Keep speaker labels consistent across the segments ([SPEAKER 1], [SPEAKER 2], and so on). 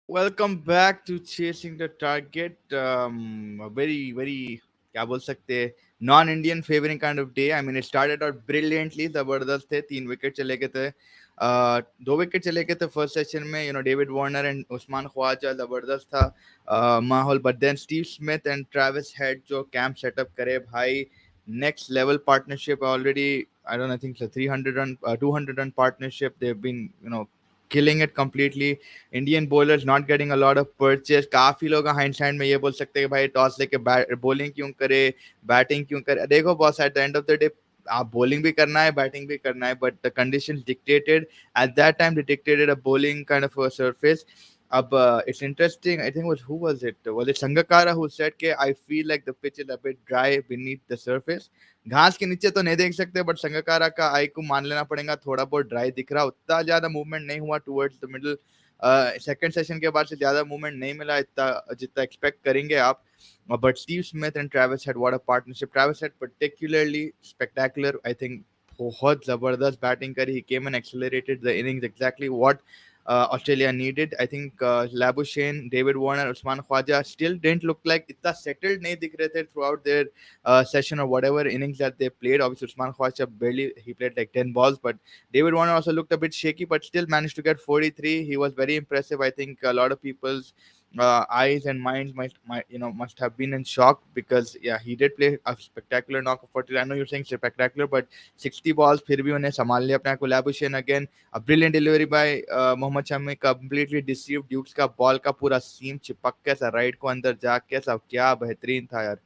[SPEAKER 1] Welcome back to Chasing the Target. A very क्या बोल सकते हैं non Indian favouring kind of day. I mean it started out brilliantly, जबरदस्त थे. 3 wicket चले गए थे, 2 विकेट चले गए थे फर्स्ट सेशन में. David Warner and Usman Khawaja, जबरदस्त था माहौल. But then Steve Smith and Travis Head जो कैंप सेटअप करे भाई, next level partnership already. I don't know, I think it's a 300 run 200 run partnership. They've been killing it completely. Indian bowlers not getting a lot of purchase. काफी लोग hindsight में ये बोल सकते हैं कि भाई टॉस लेके बॉलिंग क्यों करे, बैटिंग क्यों करे. देखो boss, at the end of the day आप बॉलिंग भी करना है, बैटिंग भी करना है, but the conditions dictated at that time, they dictated a bowling kind of a surface. अब it's interesting, I think who was it Sangakkara who said कि I feel like the pitch is a bit dry beneath the surface. घास के नीचे तो नहीं देख सकते, but Sangakkara का आई को मान लेना पड़ेगा, थोड़ा बहुत ड्राई दिख रहा. उतना ज्यादा मूवमेंट नहीं हुआ towards the middle. Second session के बाद से ज्यादा मूवमेंट नहीं मिला इतना जितना एक्सपेक्ट करेंगे आप. But Steve Smith and Travis Head, what a partnership. Travis Head particularly spectacular, I think बहुत जबरदस्त बैटिंग करी. He came and accelerated the innings exactly what Australia needed. I think Labuschagne, David Warner, Usman Khwaja still didn't look like इतना settled नहीं दिख रहे थे throughout their session or whatever innings that they played. Obviously, Usman Khwaja barely, he played like 10 balls, but David Warner also looked a bit shaky, but still managed to get 43. He was very impressive. I think a lot of people's eyes and minds must have been in shock, because yeah, he did play a spectacular knock of 40. I know you're saying spectacular, but 60 balls फिर भी उन्हें संभाल लिया अपने आप को. Labuschagne again, a brilliant delivery by Mohammed Shami, completely deceived Dukes का ball का पूरा सीम चिपक के सा राइट को अंदर जाके सब, क्या बेहतरीन था यार.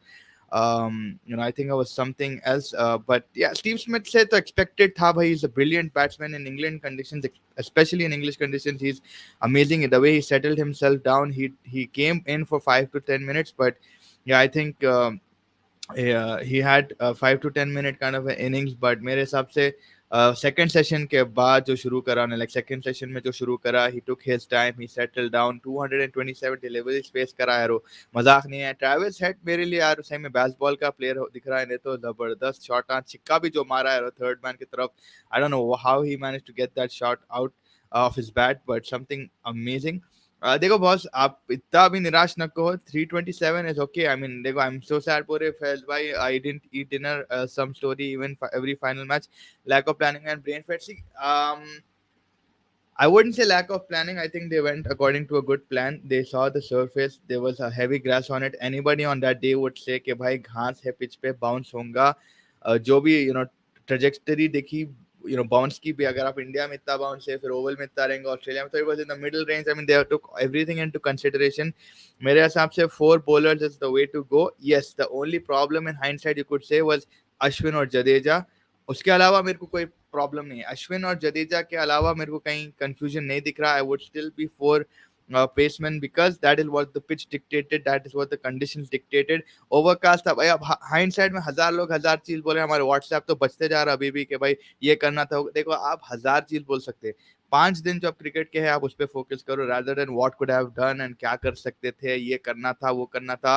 [SPEAKER 1] I think it was something else. But yeah, Steve Smith said to expected tha bhai. He's a brilliant batsman in England conditions, especially in English conditions. He's amazing the way he settled himself down. He came in for 5 to 10 minutes, but yeah, I think he had a 5 to 10 minute kind of an innings. But मेरे हिसाब से second session के बाद जो शुरू करा ने, like second session में जो शुरू करा, he took his time, he settled down. 227 deliveries face करा यार, मजाक नहीं है. ट्रेविस हेड मेरे लिए यार सही में बेसबॉल का प्लेयर दिख रहा है. नहीं तो जबरदस्त शॉट, छिक्का भी जो मारा है थर्ड मैन की तरफ. I don't know how he managed to get that shot out of his bat, but something amazing. देखो बॉस, आप इतना भी निराश न कहो. 327 इज ओके. आई मीन देखो, आई एम सो सैड पूरे फैज भाई. I didn't eat dinner, some story even every final match. Lack of planning and brain fatigue. I wouldn't say lack of planning. I think they went according to a good plan. They saw the surface. There was a heavy grass on it. Anybody on that day would say कि भाई घास है pitch पे, bounce होगा. जो भी trajectory देखी bounce की भी, अगर आप इंडिया में इतना बाउंस है, फिर ओवल में इतना रहेंगे, ऑस्ट्रेलिया में तो it was in the middle range. I mean they took everything into consideration. मेरे हिसाब से 4 bowlers is the way to go. Yes, the only problem in hindsight you could say was Ashwin और जडेजा. उसके अलावा मेरे को कोई प्रॉब्लम नहीं है. अश्विन और जडेजा के अलावा मेरे को कहीं कंफ्यूजन नहीं दिख रहा. I would still be for paceman, because that is what the pitch dictated, that is what the conditions dictated. Overcast था भाई. अब हाइंडसाइड में हजार लोग हजार चीज बोले. हमारे व्हाट्सएप तो बचते जा रहा अभी भी कि भाई ये करना था. देखो, आप हजार चीज बोल सकते हैं, 5 दिन जो अब क्रिकेट के हैं आप उस पर फोकस करो, rather than what could have done and क्या कर सकते थे, ये करना था वो करना था,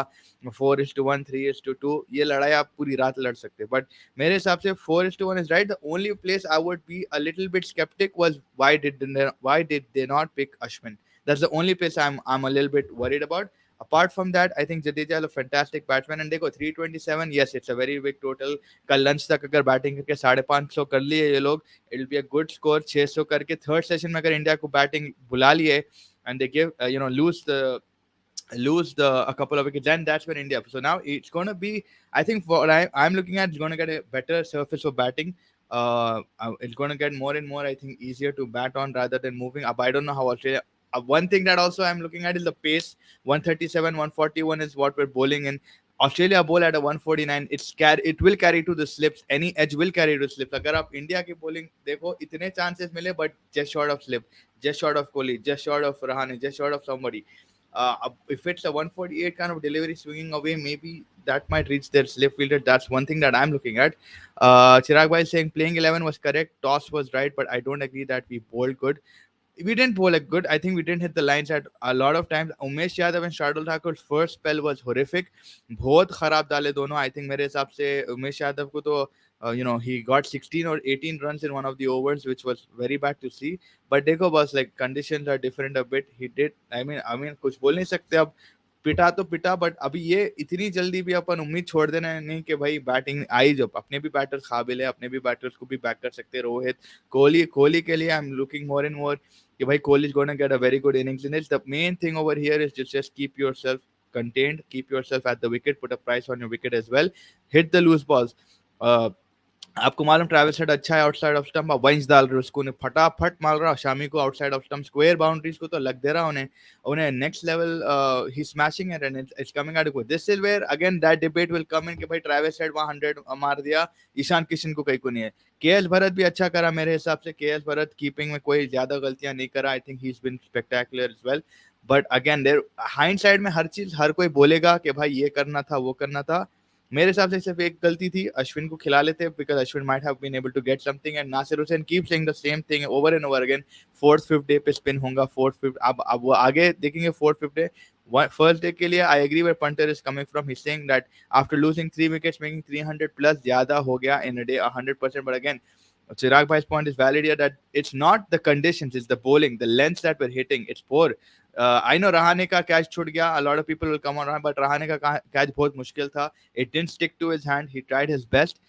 [SPEAKER 1] 4:1 3:2, ये लड़ाई आप पूरी रात लड़ सकते हैं. बट मेरे हिसाब से 4:1 is right. The only place I would be a little bit skeptic was why did they not pick Ashwin. That's the only place I'm a little bit worried about. Apart from that, I think Jadeja is a fantastic batsman. And देखो 327, yes, it's a very big total. कल lunch तक अगर batting करके 550 कर लिए ये लोग, it will be a good score. 600 करके थर्ड सेशन में अगर इंडिया को बैटिंग बुला लिए and they give lose a couple of wickets, then that's when India. So now it's going to be, I think, for what I'm looking at, it's going to get a better surface for batting. It's going to get more and more, I think, easier to bat on rather than moving up. I don't know how Australia. One thing that also I'm looking at is the pace. 137, 141 is what we're bowling in. Australia bowl at a 149. It will carry to the slips. Any edge will carry to slips. अगर आप India की bowling देखो, इतने chances मिले, but just short of slip, just short of Kohli, just short of Rahane, just short of somebody. If it's a 148 kind of delivery swinging away, maybe that might reach their slip fielder. That's one thing that I'm looking at. Chirag Bhai is saying playing 11 was correct, toss was right, but I don't agree that we bowled good. We didn't bowl like good. I think we didn't hit the lines at a lot of times. Umesh Yadav and Shardul Thakur's first spell was horrific. बहुत खराब डाले दोनों. I think मेरे हिसाब से उमेश यादव को तो he got 16 or 18 runs in one of the overs, which was very bad to see. But देखो बस, like, conditions are different a bit. He did. I mean कुछ बोल नहीं सकते अब. पिटा तो पिटा, बट अभी ये इतनी जल्दी भी अपन उम्मीद छोड़ देना नहीं कि भाई बैटिंग आई, जब अपने भी बैटर्स काबिल है, अपने भी बैटर्स को भी बैक कर सकते हैं. रोहित कोहली के लिए I am looking more and more कि भाई Kohli is gonna get a very good innings in it. The main thing over here is just keep yourself contained, keep yourself at the wicket, put a price on your wicket as well, hit the loose balls. uh, आपको मालूम Travis head अच्छा है outside off stump, आप वंश डाल रहे हो उसको, फटाफट मार रहा शामी को outside off stump, square boundaries को तो लग दे रहा उन्हें next level. He smashing it and it's coming out. This is where again that debate will come in कि भाई ट्रैविस हेड वहां 100 मार दिया, ईशान किशन को कहीं को नहीं है. केएल भरत भी अच्छा करा मेरे हिसाब से. केएल भरत कीपिंग में कोई ज्यादा गलतियां नहीं करा. I think he is been spectacular as well. But again there hindsight में हर चीज हर कोई बोलेगा कि भाई ये करना था वो करना था. मेरे हिसाब से सिर्फ एक गलती थी, अश्विन को खिला लेते, because Ashwin might have been able to get something. And Nasser Hussain keep saying the same thing over and over again. Fourth fifth day पे स्पिन होगा, फोर्थ फिफ्थ. अब वो आगे देखेंगे fourth fifth day. First day के लिए I agree where Punter is coming from. He saying that after losing 3 wickets making 300 plus ज्यादा हो गया in a day 100%. But again Chirag Bhai's point is valid here, that it's not the conditions, it's the bowling, the lengths that we're hitting. It's poor. I know Rahane का catch छूट गया. A lot of people will come on, but Rahane का catch बहुत मुश्किल था. It didn't stick to his hand. He tried his best.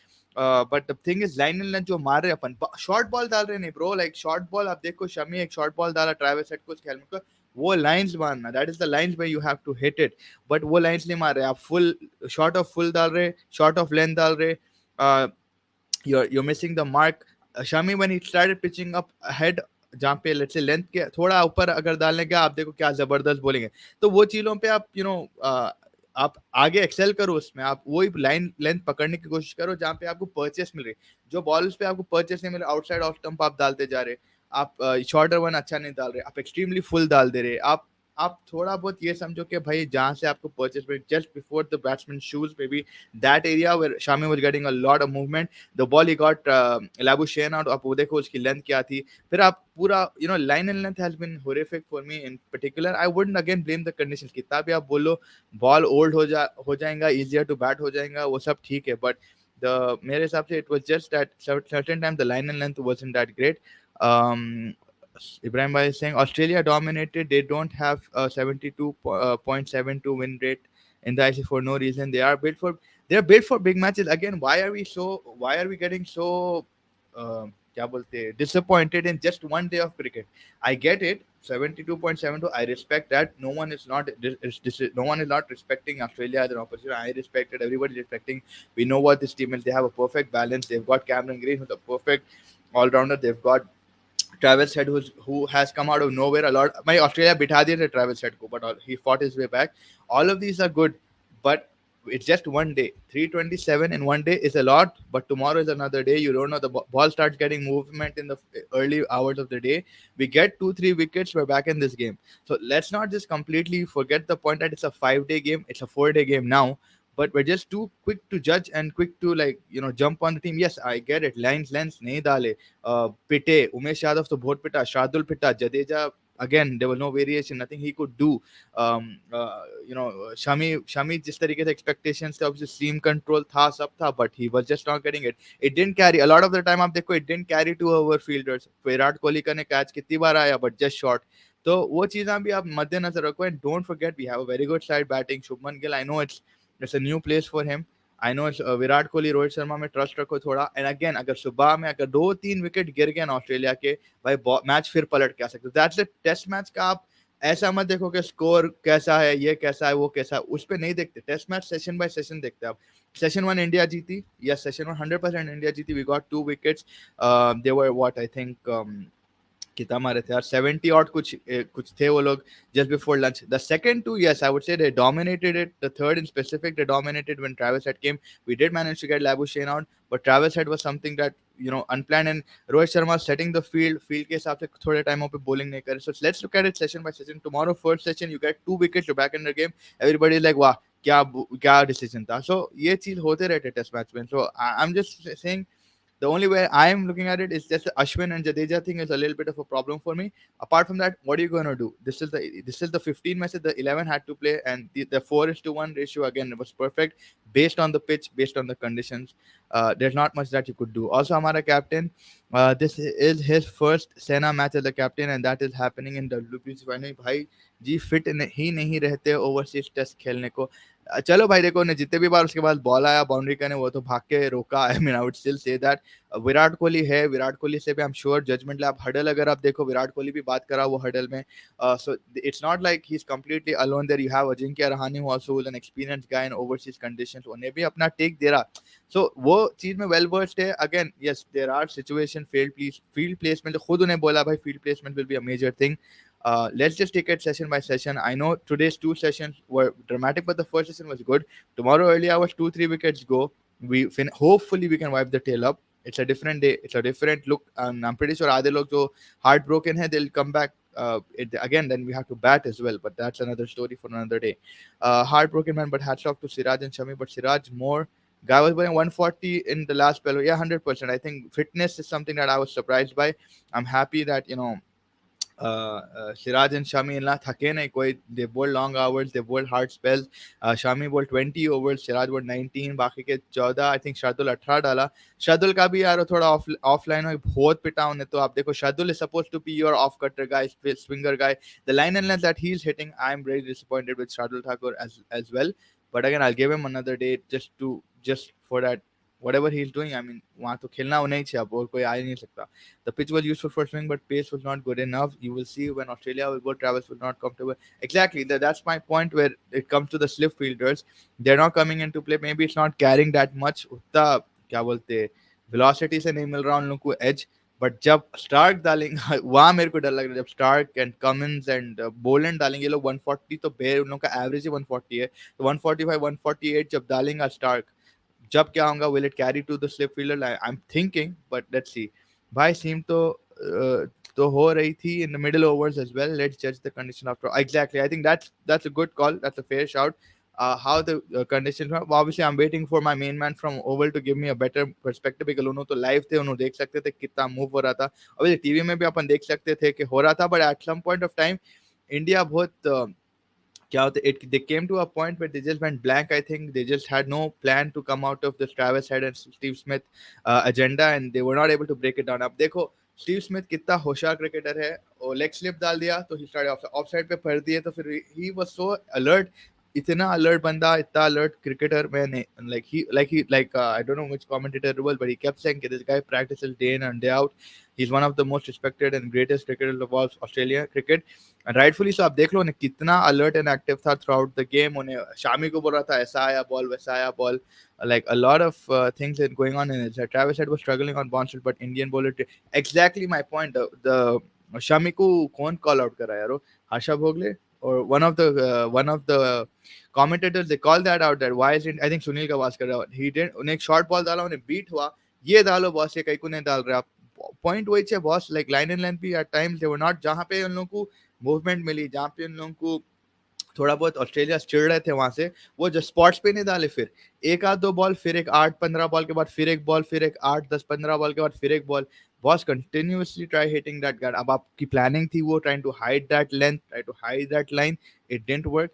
[SPEAKER 1] But the thing is, line and length जो मार रहे अपन, शॉर्ट बॉल डाल रहे नहीं ब्रो. लाइक शॉर्ट बॉल आप देखो, शमी एक शॉर्ट बॉल डाला ट्रैविस हेड को खेल में, वो लाइंस मारना, that is the lines where you have to hit it. But वो लाइंस नहीं मार रहे आप. फुल शॉर्ट ऑफ फुल डाल रहे, शॉर्ट ऑफ लेंथ डाल रहे. You're missing the mark. Shami, when he started pitching up ahead, जहाँ पे लेट्स से लेंथ के थोड़ा ऊपर अगर डालने का, आप देखो क्या जबरदस्त बोलेंगे. तो वो चीजों पे आप आप आगे एक्सेल करो उसमें. आप वही लाइन लेंथ पकड़ने की कोशिश करो जहाँ पे आपको परचेस मिल रही. जो बॉल्स पे आपको परचेस नहीं मिल रहा, आउटसाइड ऑफ स्टंप आप डालते जा रहे. आप शॉर्टर वन अच्छा नहीं डाल रहे, आप एक्सट्रीमली फुल डाल दे रहे. आप थोड़ा बहुत ये समझो कि भाई जहाँ से आपको परचेस में just before the batsman shoes, may be that area where Shami was getting a lot of movement. The ball he got Labuschagne out. आप वो देखो उसकी लेंथ क्या थी. फिर आप पूरा line and length has been horrific for me in particular. I wouldn't again blame the conditions. कितना भी आप बोलो बॉल ओल्ड हो जाएगा, इजियर टू बैट हो जाएगा, वो सब ठीक है. बट मेरे हिसाब से it was just that certain time the line and length wasn't that great. Ibrahim Bhai is saying Australia dominated. They don't have a 72.72 win rate in the ICC for no reason. They're built for big matches. Again, why are we getting so क्या बोलते हैं, disappointed in just one day of cricket? I get it. 72.72. I respect that. No one is not respecting Australia as an opposition. I respect it. Everybody is respecting. We know what this team is. They have a perfect balance. They've got Cameron Green, who's a perfect all-rounder. They've got Travis Head, who has come out of nowhere a lot. My Australia बिठा दिए थे Travis Head को, but he fought his way back. All of these are good, but it's just one day. 327 in one day is a lot, but tomorrow is another day. You don't know. The ball starts getting movement in the early hours of the day. We get 2-3 wickets, we're back in this game. So let's not just completely forget the point that it's a 5-day game. It's a 4-day game now. but we're just too quick to judge and quick to, like, jump on the team. Yes, I get it, lines lens nahi dale, pite Umesh Yadav to bahut pita, Shardul pita, Jadeja again there was no variation, nothing he could do. Shami जिस तरीके से expectations थे, obviously seam control था, सब था, but he was just not getting it. It didn't carry a lot of the time. आप देखो, it didn't carry to our fielders. Virat Kohli का ने कैच कितनी बार आया, but just short. तो वो चीज़ें भी आप मद्देनजर रखो. And don't forget, we have a very good side batting. Shubman Gill, I know it's a new place for him. I know it's Virat Kohli, Rohit Sharma में ट्रस्ट रखो थोड़ा. एंड अगेन अगर सुबह में अगर 2-3 विकेट गिर गए ना ऑस्ट्रेलिया के, भाई मैच फिर पलट के आ सकते. दैट्स द टेस्ट मैच का. आप ऐसा मत देखो कि स्कोर कैसा है, ये कैसा है, वो कैसा है, उस पर नहीं देखते. Test match session by session देखते हैं आप. सेशन 1 इंडिया जीती, या सेशन 1 100% इंडिया जीती. We got 2 wickets. They were what I think कितना मारे थे यार, 70 और कुछ थे वो लोग just before lunch. The second two, yes, I would say they dominated it. The third in specific, they dominated when Travis Head came. We did manage to get Labuschagne out, but Travis Head was something that, unplanned. And Rohit Sharma setting the field के हिसाब से थोड़े टाइमों पे bowling नहीं करे. So let's look at it session by session. Tomorrow first session you get 2 wickets, you're back in the game. Everybody is like, वाह क्या decision था. So ये चीज होते रहते टेस्ट मैच में. So I'm just saying, the only way I am looking at it is just the Ashwin and Jadeja thing is a little bit of a problem for me. Apart from that, what are you going to do? This is the 15 matches. The 11 had to play, and the 4:1 ratio again, it was perfect based on the pitch, based on the conditions. There's not much that you could do. Also, हमारा captain, this is his first Sena match as a captain, and that is happening in WPC final. भाई जी fit ही नहीं रहते overseas test खेलने को. चलो भाई देखो ने जितने भी बार उसके बाद बॉल आया बाउंड्री का ने वो तो भाग के रोका. I mean I would still say that Virat Kohli है. विराट कोहली से भी आई एम श्योर जजमेंट. आप हडल अगर आप देखो, विराट कोहली भी बात करा वो हडल में. So it's not like he is completely alone there. You have Ajinkya Rahane who also an experienced guy in overseas conditions. उन्हें भी अपना टेक दे रहा. सो वो चीज में वेल वर्स्ड है. Again yes there are situation field placement. खुद उन्हें बोला भाई field placement will be a major thing. Let's just take it session by session. I know today's 2 sessions were dramatic, but the first session was good. Tomorrow early hours, 2-3 wickets go. Hopefully we can wipe the tail up. It's a different day. It's a different look. I'm pretty sure आधे लोग जो heartbroken है, they'll come back. Again, then we have to bat as well, but that's another story for another day. Heartbroken man, but hats off to Siraj and Shami. But Siraj more. Guy was playing 140 in the last spell. Yeah, 100%. I think fitness is something that I was surprised by. I'm happy that Siraj and Shami इतना थके नहीं कोई. They bowled long hours, they bowled hard spells. Shami bowled 20 overs, Siraj bowled 19, बाकी के 14. I think Shardul 18 डाला. शार्दुल का भी यार थोड़ा ऑफलाइन में बहुत पिटा उन्हें. तो आप देखो Shardul is supposed to be your off cutter guy, swinger guy. The line and length that he's hitting, I'm very disappointed with Shardul Thakur as well. But again, I'll give him another day just for that. Whatever he's doing, I mean, वहाँ तो खेलना होना ही चाहिए, अब और कोई आ ही नहीं सकता. The pitch was useful for swing, but pace was not good enough. You will see when Australia will go, Travis was not comfortable. Exactly, that's my point where it comes to the slip fielders. They're not coming into play. Maybe it's not carrying that much. उतना क्या बोलते velocity से नहीं मिल रहा उन लोगों को edge. But जब स्टार्क डालेंगे वहाँ मेरे को डर लग रहा है. जब स्टार्क एंड कमिंस एंड बोलेंड डालेंगे ये लोग 140 तो बेर उन लोगों का एवरेज ही 140 है. तो 145 148 जब डालेंगे स्टार्क, जब क्या होगा, will it carry to the slip fielder? I'm thinking, but let's see. भाई सीम तो हो रही थी in the middle overs as well. Let's judge the condition after. Exactly, I think that's a good call. That's a fair shout. How the conditions were. Obviously, I'm waiting for my main man from Oval to give me a better perspective. because उन्होंने तो live थे, उन्होंने देख सकते थे कितना move हो रहा था. अभी टीवी में भी अपन देख सकते थे कि हो रहा था. But at some point of time, India बहुत क्या होता है, they came to a point where they just went blank. I think they just had no plan to come out of the Travis Head and Steve Smith agenda, and they were not able to break it down. अब देखो Steve Smith कितना होशियार cricketer है. और leg slip डाल दिया तो ही start of side पे फर दिए तो फिर ही वाज सो अलर्ट. इतना अलर्ट बंदा, इतना अलर्ट क्रिकेटर मैंने like I don't know which commentator it was, but he kept saying this guy practices day in and day out. He's one of the most respected and greatest cricketers of all Australia cricket, and rightfully so. आप देख लो उन्हें कितना alert and active था throughout the game. उन्हें शामी को बोल रहा था ऐसा आया बॉल वैसा आया ball. Like a lot of things are going on in it. Travis Head was struggling on bounces, but Indian bowler exactly my point. The Shami को कौन call out करा यारो, Harsha Bhogle or one of the commentators, they called that out. That why isn't, I think Sunil Gavaskar, he didn't, उन्हें एक short ball डाला उन्हें beat हुआ. ये डालो बॉस, ये कहीं को नहीं डाल रहे आप. पॉइंट वही है boss. Like line and length भी at times they were not, जहाँ पे उन लोगों को मूवमेंट मिली, जहाँ पे उन लोगों को थोड़ा बहुत ऑस्ट्रेलिया चिड़ रहे थे वहां से, वो जो स्पॉट्स पे नहीं डाले, फिर एक आध दो बॉल, फिर एक 8-15 बॉल के बाद फिर एक बॉल, फिर एक 8-10-15 बॉल के बाद फिर एक ball, boss continuously try hitting that guard. अब आपकी प्लानिंग थी वो trying to hide that length, try to hide that line, it didn't work.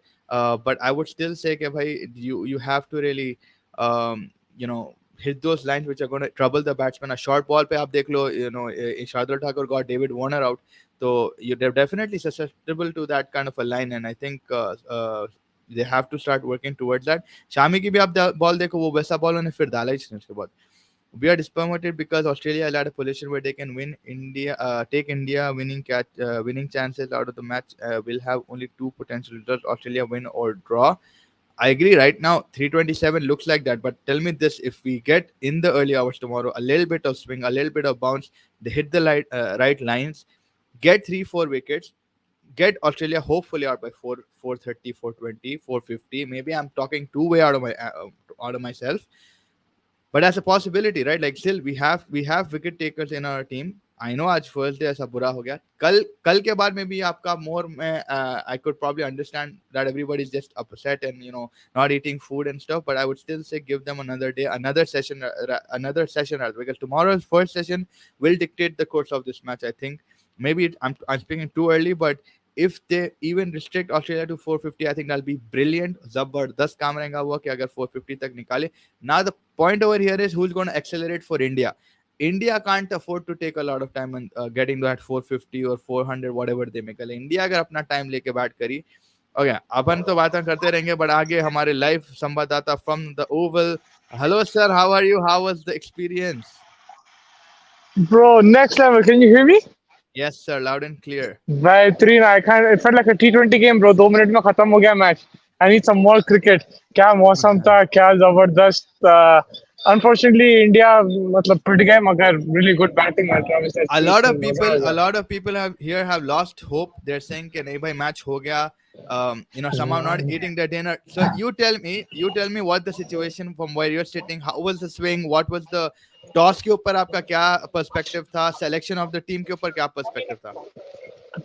[SPEAKER 1] But I would still say कि भाई you have to really you know hit those lines which are going to trouble the batsman. A short ball पे आप देख लो, Shardul Thakur got David Warner out, so they're definitely susceptible to that kind of a line, and I think they have to start working towards that. Shami की भी आप ball देखो, वो वैसा ball उन्हें फिर डाला ही नहीं उसके बाद. We are disappointed because Australia allowed a position where they can win. Take India winning chances out of the match will have only two potential results: Australia win or draw. I agree. Right now, 327 looks like that. But tell me this: if we get in the early hours tomorrow, a little bit of swing, a little bit of bounce, they hit the right lines, get 3-4 wickets, get Australia hopefully out by 430, 420, 450. Maybe I'm talking too way out of myself, but that's a possibility, right? Like still we have wicket takers in our team. I know आज first day ऐसा बुरा हो गया, कल के बाद में भी आपका मोर में I could probably understand that everybody is just upset and not eating food and stuff, but I would still say give them another day, another session rather, because tomorrow's first session will dictate the course of this match. I think maybe I'm speaking too early, but if they even restrict Australia to 450, I think that'll be brilliant. जबरदस्त काम रहेगा वो कि अगर 450 तक निकाले. Now the point over here is who's going to accelerate for India. India can't afford to take a lot of time on getting that 450 or 400 whatever they make. India अगर अपना टाइम लेके बैट करी, okay अपन तो बातें करते रहेंगे, but आगे हमारे लाइव संवाददाता from the Oval. Hello sir, how are you, how was the experience?
[SPEAKER 2] Bro, next level. Can you hear me?
[SPEAKER 1] Yes sir, loud and clear.
[SPEAKER 2] By three, I can't. It felt like a T20 game, bro. 2 minutes में खत्म हो गया match. I need some more cricket. क्या मौसम था, क्या जबरदस्त. Unfortunately, India मतलब पिट गए, मगर really good batting by Travis
[SPEAKER 1] a
[SPEAKER 2] Head.
[SPEAKER 1] lot of
[SPEAKER 2] मजा आ
[SPEAKER 1] people a
[SPEAKER 2] गया.
[SPEAKER 1] lot of people have lost hope. They're saying कि नहीं भाई मैच हो गया. Somehow not eating their dinner. So you tell me what the situation from where you're sitting. How was the swing? What was the toss के ऊपर आपका क्या perspective था? Selection of the team के ऊपर क्या perspective था?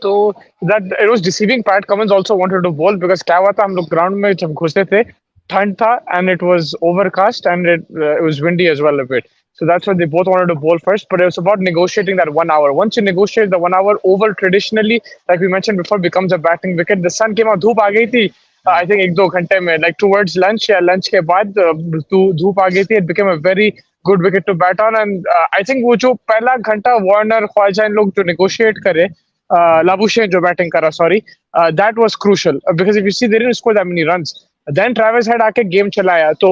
[SPEAKER 2] तो that it was deceiving. Pat Cummins also wanted to bowl because क्या हुआ था, हम लोग ग्राउंड में जब घुसे थे, ठंड था and it was overcast and it was windy as well a bit. So that's why they both wanted to bowl first. But it was about negotiating that 1 hour. Once you negotiate the 1 hour, over traditionally, like we mentioned before, becomes a batting wicket. The sun came out, धूप आ गई थी. I think 1-2 घंटे में, like towards lunch या lunch के बाद धूप आ गई थी. It became a very good wicket to bat on. And I think वो जो पहला घंटा वार्नर ख्वाजा इन लोग जो negotiate करे, Labuschagne जो batting करा, sorry, that was crucial because if you see they didn't score that many runs. Then Travis had आके game चलाया. तो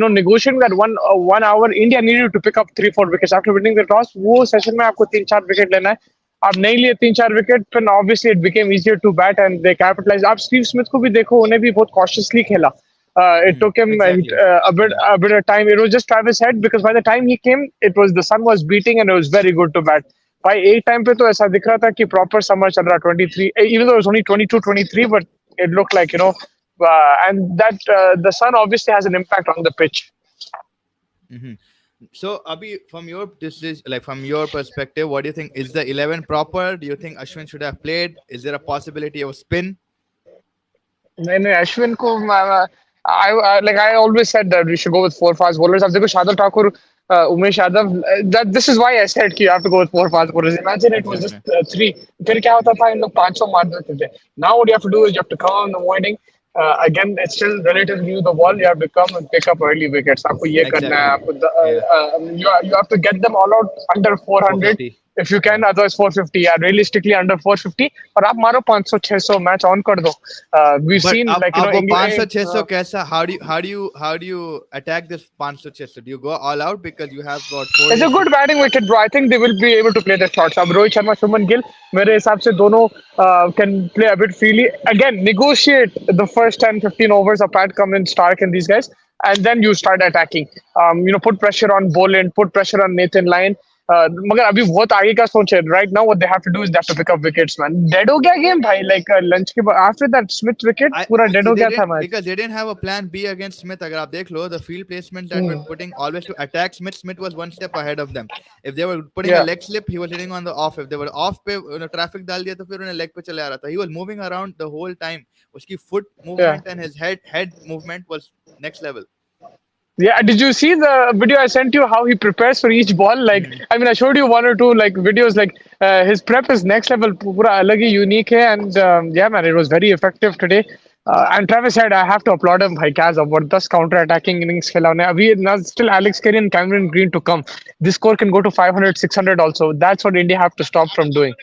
[SPEAKER 2] negotiating that 1 hour, India needed to pick up 3-4 wickets after winning the toss. वो session में आपको 3-4 wicket लेना है. आप नहीं लिए 3-4 wicket, then obviously it became easier to bat and they capitalized. आप Steve Smith को भी देखो, उन्हें भी बहुत cautiously खेला. It took him
[SPEAKER 1] Exactly.
[SPEAKER 2] a bit of time. It was just Travis Head because by the time he came, the sun was beating and it was very good to bat. भाई एक time पे तो ऐसा दिख रहा था कि proper summer चल रहा 23, even though it was only 22 23, but it looked like and that the sun obviously has an impact on the pitch.
[SPEAKER 1] Mm-hmm. So Abhi, from your perspective, what do you think? Is the 11 proper? Do you think Ashwin should have played? Is there a possibility of spin?
[SPEAKER 2] नहीं अश्विन को I always said that we should go with 4 fast bowlers. अब देखो Shardul Thakur, Umesh Yadav, that this is why I said कि you have to go with 4 fast bowlers. Imagine it was just
[SPEAKER 1] Exactly.
[SPEAKER 2] 3. फिर क्या होता था, इन लोग 500 मार देते थे. Now what you have to do is you have to come on the morning. Again, it's still relatively new the ball. You have to come and pick up early wickets. आपको ये करना है.
[SPEAKER 1] Exactly. Yeah.
[SPEAKER 2] You have to get them all out under 400
[SPEAKER 1] 450.
[SPEAKER 2] if you can.
[SPEAKER 1] Yeah.
[SPEAKER 2] Otherwise 450. Yeah, realistically under 450. और आप मारो 500-600 match on कर दो. We've
[SPEAKER 1] But
[SPEAKER 2] seen like
[SPEAKER 1] अब वो
[SPEAKER 2] England.
[SPEAKER 1] 500-600 कैसा? How do you attack this 500-600? Do you go all out because you have about 4
[SPEAKER 2] It's a
[SPEAKER 1] days to?
[SPEAKER 2] good batting wicket, bro. I think they will be able to play the shots. अब रोहित शर्मा, शुभमन गिल, मेरे हिसाब से दोनों can play a bit freely. Again, negotiate the first 10-15 overs of Pat Cummins, Stark, and these guys, and then you start attacking. Put pressure on Boland, put pressure on Nathan Lyon. मगर अभी बहुत आगे का सोच है. Right now, what they have to do is they have to pick up wickets, man. Dead हो गया game, भाई. Like lunch के बाद after that Smith wicket, पूरा dead हो
[SPEAKER 1] They
[SPEAKER 2] गया था
[SPEAKER 1] didn't,
[SPEAKER 2] match.
[SPEAKER 1] because they didn't have a plan B against Smith. अगर आप देख लो, the field placement that were putting always to attack Smith, Smith was one step ahead of them. If they were putting a
[SPEAKER 2] Yeah.
[SPEAKER 1] leg slip, he was hitting on the off. If they were off पे traffic डाल दिया तो फिर उन्हें leg पे चले आ रहा था. He was moving around the whole time. उसकी foot
[SPEAKER 2] Yeah.
[SPEAKER 1] movement and his head movement was next level.
[SPEAKER 2] Yeah, did you see the video I sent you? How he prepares for each ball? Like, I mean, I showed you one or two like videos. Like, his prep is next level. Pura alag hi unique hai, and yeah, man, it was very effective today. And Travis said, I have to applaud him. Bhai, kya zabardast counter-attacking innings khela unne. Abhi still Alex Carey and Cameron Green to come. This score can go to 500, 600 also. That's what India have to stop from doing.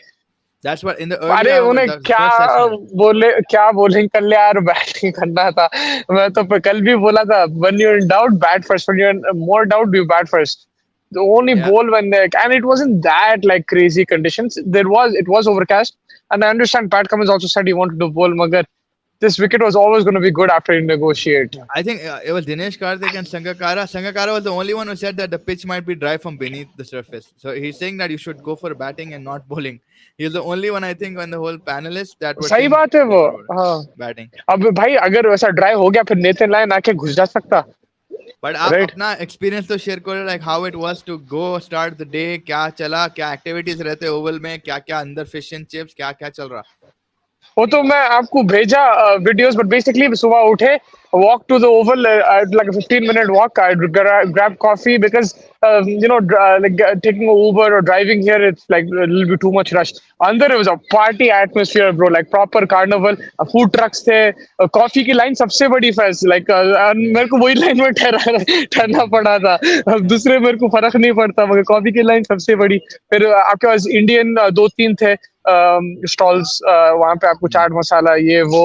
[SPEAKER 1] That's what in the early
[SPEAKER 2] अरे
[SPEAKER 1] hour,
[SPEAKER 2] उन्हें
[SPEAKER 1] the
[SPEAKER 2] क्या
[SPEAKER 1] first session.
[SPEAKER 2] बोले, क्या bowling कर लिया यार, batting करना था. मैं तो कल भी बोला था, when you're in doubt bat first, when you're in more doubt you bat first. The only
[SPEAKER 1] Yeah.
[SPEAKER 2] bowl when they, and it wasn't that like crazy conditions. It was overcast, and I understand Pat Cummins also said he wanted to bowl, magar this wicket was always going to be good after you negotiate.
[SPEAKER 1] I think it was Dinesh Karthik and Sangakkara. Sangakkara was the only one who said that the pitch might be dry from beneath the surface. So he's saying that you should go for batting and not bowling. He's the only one, I think, on the whole panelists that were
[SPEAKER 2] सही
[SPEAKER 1] saying
[SPEAKER 2] बात है वो. हाँ.
[SPEAKER 1] batting.
[SPEAKER 2] अब भाई अगर वैसा dry हो गया फिर नेथन लायन आके घुस जा सकता.
[SPEAKER 1] But आप
[SPEAKER 2] Right.
[SPEAKER 1] अपना experience तो share करो, like how it was to go start the day, क्या चला, क्या activities रहते ओवल में, क्या क्या अंदर fish and chips, क्या क्या चल रहा.
[SPEAKER 2] वो तो मैं आपको भेजा वीडियोस, बट बेसिकली सुबह उठे, walk to the oval, like a 15-minute walk. I'd grab coffee because taking an Uber or driving here, it's like a little bit too much rush. Under it was a party atmosphere, bro, like proper carnival. Food trucks थे, coffee की line सबसे बड़ी फैस, like मेरे को वही line में ठहरना पड़ा था. अब दूसरे मेरे को फर्क नहीं पड़ता, मगर कॉफी की लाइन सबसे बड़ी. फिर आपके पास इंडियन दो तीन थे स्टॉल्स, वहां पे आपको चाट मसाला ये वो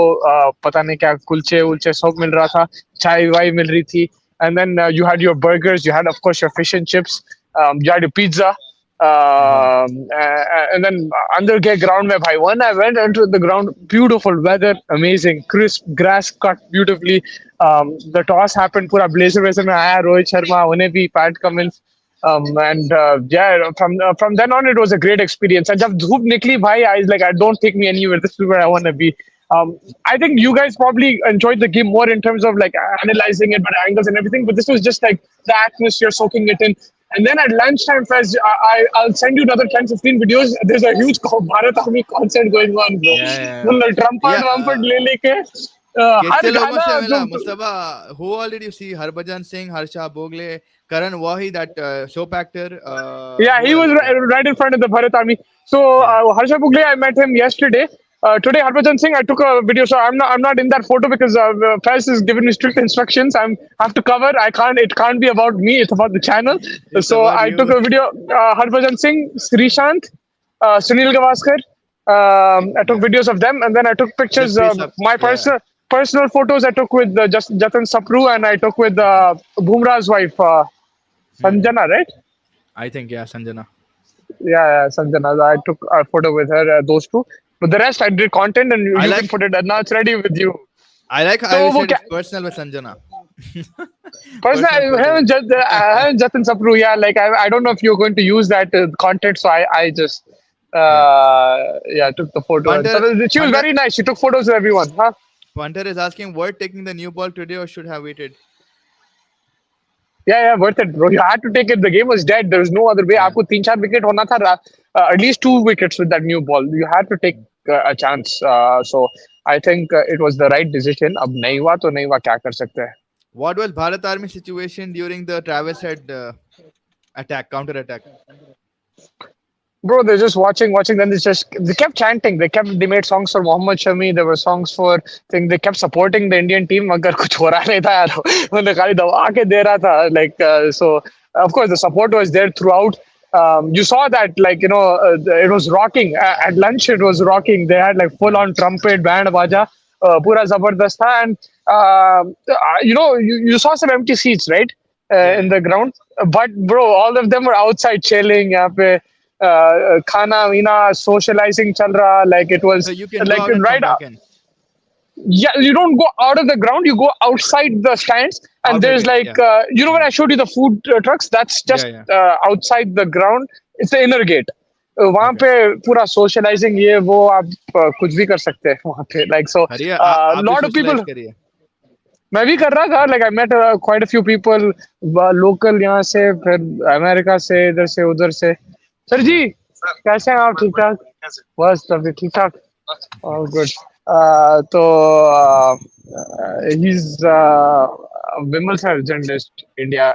[SPEAKER 2] पता नहीं क्या कुलचे उलचे सब मिल रहा था, चाय वाय मिल रही थी. And then you had your burgers, you had of course your fish and chips, you had your pizza, and then under के ground में भाई, when I went into the ground, beautiful weather, amazing, crisp grass cut beautifully. The toss happened, पूरा blazer वैसे में आया रोहित शर्मा, उन्हें भी Pat Cummins. And yeah, from then on it was a great experience. And जब धूप निकली भाई, I was like, I don't take me anywhere. This is where I want to be. I think you guys probably enjoyed the game more in terms of like analyzing it, but angles and everything. But this was just like the atmosphere, soaking it in. And then at lunchtime, Fez, I'll send you another 10, 15 videos. There's a huge Bharat Army concert going on, bro.
[SPEAKER 1] Yeah.
[SPEAKER 2] Trumpet ले लेके
[SPEAKER 1] कितने
[SPEAKER 2] हर
[SPEAKER 1] लोगों से
[SPEAKER 2] गाना
[SPEAKER 1] मिला
[SPEAKER 2] जो
[SPEAKER 1] Mustafa? Who all did you see? Harbhajan Singh, Harsha Bhogle, Karan Wahi, that soap actor.
[SPEAKER 2] Yeah,
[SPEAKER 1] Who
[SPEAKER 2] he was
[SPEAKER 1] else?
[SPEAKER 2] right in front of the Bharat Army. So
[SPEAKER 1] Yeah.
[SPEAKER 2] Harsha Bhogle, I met him yesterday. Today, Harbhajan Singh, I took a video. So I'm not in that photo because Faiz has given me strict instructions. I have to cover. I can't. It can't be about me. It's about the channel.
[SPEAKER 1] It's
[SPEAKER 2] So
[SPEAKER 1] about
[SPEAKER 2] I
[SPEAKER 1] you.
[SPEAKER 2] took a video. Harbhajan Singh, Srishant, Sunil Gavaskar. I took videos of them, and then I took pictures.
[SPEAKER 1] Just face up.
[SPEAKER 2] My
[SPEAKER 1] Yeah.
[SPEAKER 2] personal photos I took with Jatan Sapru, and I took with Bumrah's wife, Sanjana, right?
[SPEAKER 1] I think, yeah, Sanjana.
[SPEAKER 2] Yeah, Sanjana. I took a photo with her, those two. But the rest, I did content, and you
[SPEAKER 1] I
[SPEAKER 2] can
[SPEAKER 1] like-
[SPEAKER 2] put it. And now it's ready with you.
[SPEAKER 1] I like how
[SPEAKER 2] So
[SPEAKER 1] you
[SPEAKER 2] वो
[SPEAKER 1] said
[SPEAKER 2] क्या-
[SPEAKER 1] it's personal with Sanjana.
[SPEAKER 2] Personally, I haven't Jatan Sapru. Yeah, like I don't know if you're going to use that content, so I just took the photo.
[SPEAKER 1] Punter-
[SPEAKER 2] She was very nice. She took photos of everyone. Huh?
[SPEAKER 1] Punter is asking, were taking the new ball today or should have waited?
[SPEAKER 2] Yeah, worth it, bro. You had to take it. The game was dead. There was no other way. आपको 3-4 wicket होना था. At least 2 wickets with that new ball. You had to take a chance. So I think it was the right decision. अब नहीं हुआ तो नहीं हुआ, क्या कर सकते हैं.
[SPEAKER 1] What was Bharat Army situation during the Travis head counter attack?
[SPEAKER 2] Bro, they're just watching. Then they kept chanting. They made songs for Mohammad Shami. There were songs for thing. They kept supporting the Indian team. मगर कुछ हो रहा नहीं था यार. उन्होंने खाली दबा के दे रहा था. Like so, of course the support was there throughout. You saw that, like, it was rocking. At lunch it was rocking. They had like full on trumpet, band, baja, pura zabardast tha. And you saw some empty seats, right, in the ground. But bro, all of them were outside chilling. यहाँ पे खाना Veena socializing चल रहा. Like it was
[SPEAKER 1] So you can
[SPEAKER 2] like
[SPEAKER 1] go out and
[SPEAKER 2] right
[SPEAKER 1] come back in.
[SPEAKER 2] yeah, you don't go out of the ground, you go outside the stands, and
[SPEAKER 1] Out
[SPEAKER 2] there's
[SPEAKER 1] of it,
[SPEAKER 2] like when I showed you the food trucks, that's just
[SPEAKER 1] Yeah.
[SPEAKER 2] outside the ground. It's inner gate. वहां
[SPEAKER 1] Okay.
[SPEAKER 2] पे पूरा socialising ये वो आप कुछ भी कर सकते हैं वहां पे, लाइक सो
[SPEAKER 1] करिए आप भी
[SPEAKER 2] लॉट ऑफ
[SPEAKER 1] सोशलाइज
[SPEAKER 2] पीपल।
[SPEAKER 1] करिए.
[SPEAKER 2] मैं भी कर रहा था, like I met quite a few people local यहाँ से, फिर अमेरिका से, इधर से उधर से। Sir
[SPEAKER 1] Yeah.
[SPEAKER 2] जी कैसे हैं आप? ठीक ठाक? बस तभी ठीक ठाक। All good. तो he is Vimal sir, journalist India,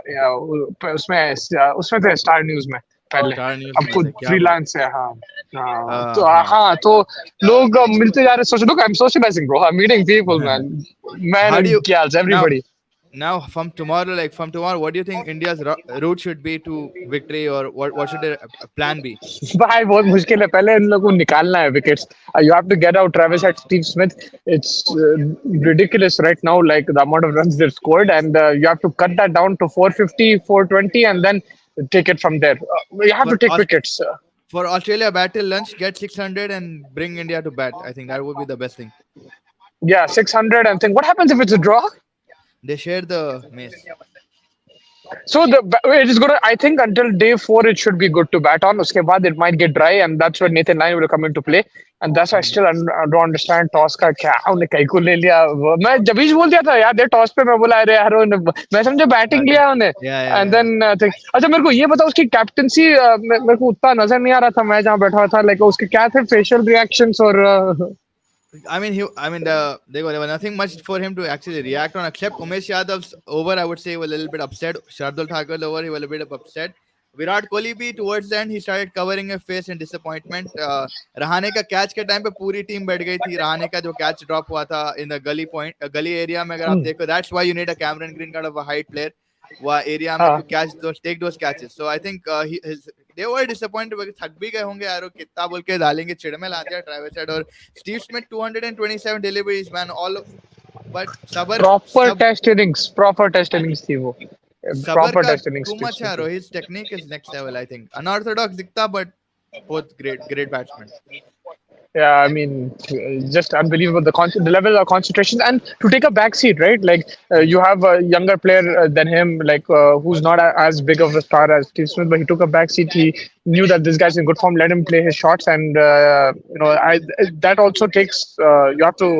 [SPEAKER 2] उसमें उसमें थे स्टार न्यूज में पहले।
[SPEAKER 1] स्टार न्यूज
[SPEAKER 2] अब
[SPEAKER 1] में
[SPEAKER 2] खुद
[SPEAKER 1] थे, क्या बात.
[SPEAKER 2] फ्रीलांस है। हाँ हाँ, तो
[SPEAKER 1] हाँ.
[SPEAKER 2] हाँ, तो लोग मिलते जा रहे। सोच look, I am socializing bro, I am meeting people man.
[SPEAKER 1] How
[SPEAKER 2] man
[SPEAKER 1] do you
[SPEAKER 2] क्या,
[SPEAKER 1] now
[SPEAKER 2] everybody.
[SPEAKER 1] now from tomorrow, what do you think India's route should be to victory, or what should their plan be?
[SPEAKER 2] भाई बहुत मुश्किल है, पहले इन लोगों को निकालना है wickets. You have to get out Travis at Steve Smith. It's ridiculous right now, like the amount of runs they've scored, and you have to cut that down to 450, 420, and then take it from there. You have
[SPEAKER 1] For
[SPEAKER 2] to take
[SPEAKER 1] Aus-
[SPEAKER 2] wickets.
[SPEAKER 1] for Australia, bat till lunch, get 600 and bring India to bat. I think that would be the best thing.
[SPEAKER 2] Yeah, 600 and think. What happens if it's a draw?
[SPEAKER 1] They share the mace.
[SPEAKER 2] So it is going to. I think until day four, it should be good to bat on. Uske baad it might get dry, and that's when Nathan Lyon will come into play. And that's why I
[SPEAKER 1] Hmm.
[SPEAKER 2] still don't understand toss का क्या उन्हें कहीं को ले लिया। मैं जब भी बोल दिया था यार दे टॉस पे, मैं बोला अरे यार मैं समझे बैटिंग
[SPEAKER 1] Batting.
[SPEAKER 2] लिया उन्हें।
[SPEAKER 1] Yeah, yeah,
[SPEAKER 2] and
[SPEAKER 1] yeah.
[SPEAKER 2] देन अच्छा मेरे को ये बताओ उसकी कैप्टनसी, मेरे को उतना नजर नहीं आ रहा था, मैं जहाँ बैठा हुआ था, लाइक उसके क्या थे फेशियल रिएक्शंस और
[SPEAKER 1] There was nothing much for him to actually react on, except Umesh Yadav's over. I would say he was a little bit upset. Shardul Thakur's over, he was a bit upset. Virat Kohli भी towards the end he started covering his face in disappointment. Rahane का catch के time पे पूरी team बैठ गई थी. रहाणे का जो कैच ड्रॉप हुआ था in the gully point, गली एरिया में, अगर आप देखो, that's why you need a Cameron Green kind of a height player वह एरिया में
[SPEAKER 2] हाँ
[SPEAKER 1] to catch those, take those catches. So I think they were disappointed because थक भी गए होंगे यार, वो कितना बोल के डालेंगे, चिड़ में ला दिया ट्रेविस हेड और Steve Smith. 227 deliveries man, all. But सबर सब
[SPEAKER 2] प्रॉपर टेस्ट इनिंग्स थी वो।
[SPEAKER 1] सबर
[SPEAKER 2] प्रॉपर
[SPEAKER 1] का
[SPEAKER 2] टेस्ट
[SPEAKER 1] too
[SPEAKER 2] इनिंग्स
[SPEAKER 1] much है. His technique is next level. I think unorthodox दिखता, but both great batsmen.
[SPEAKER 2] Yeah, I mean, just unbelievable the level of concentration and to take a back seat, right? Like you have a younger player than him, like who's not as big of a star as Steve Smith, but he took a back seat. He knew that this guy's in good form. Let him play his shots, and that also takes. You have to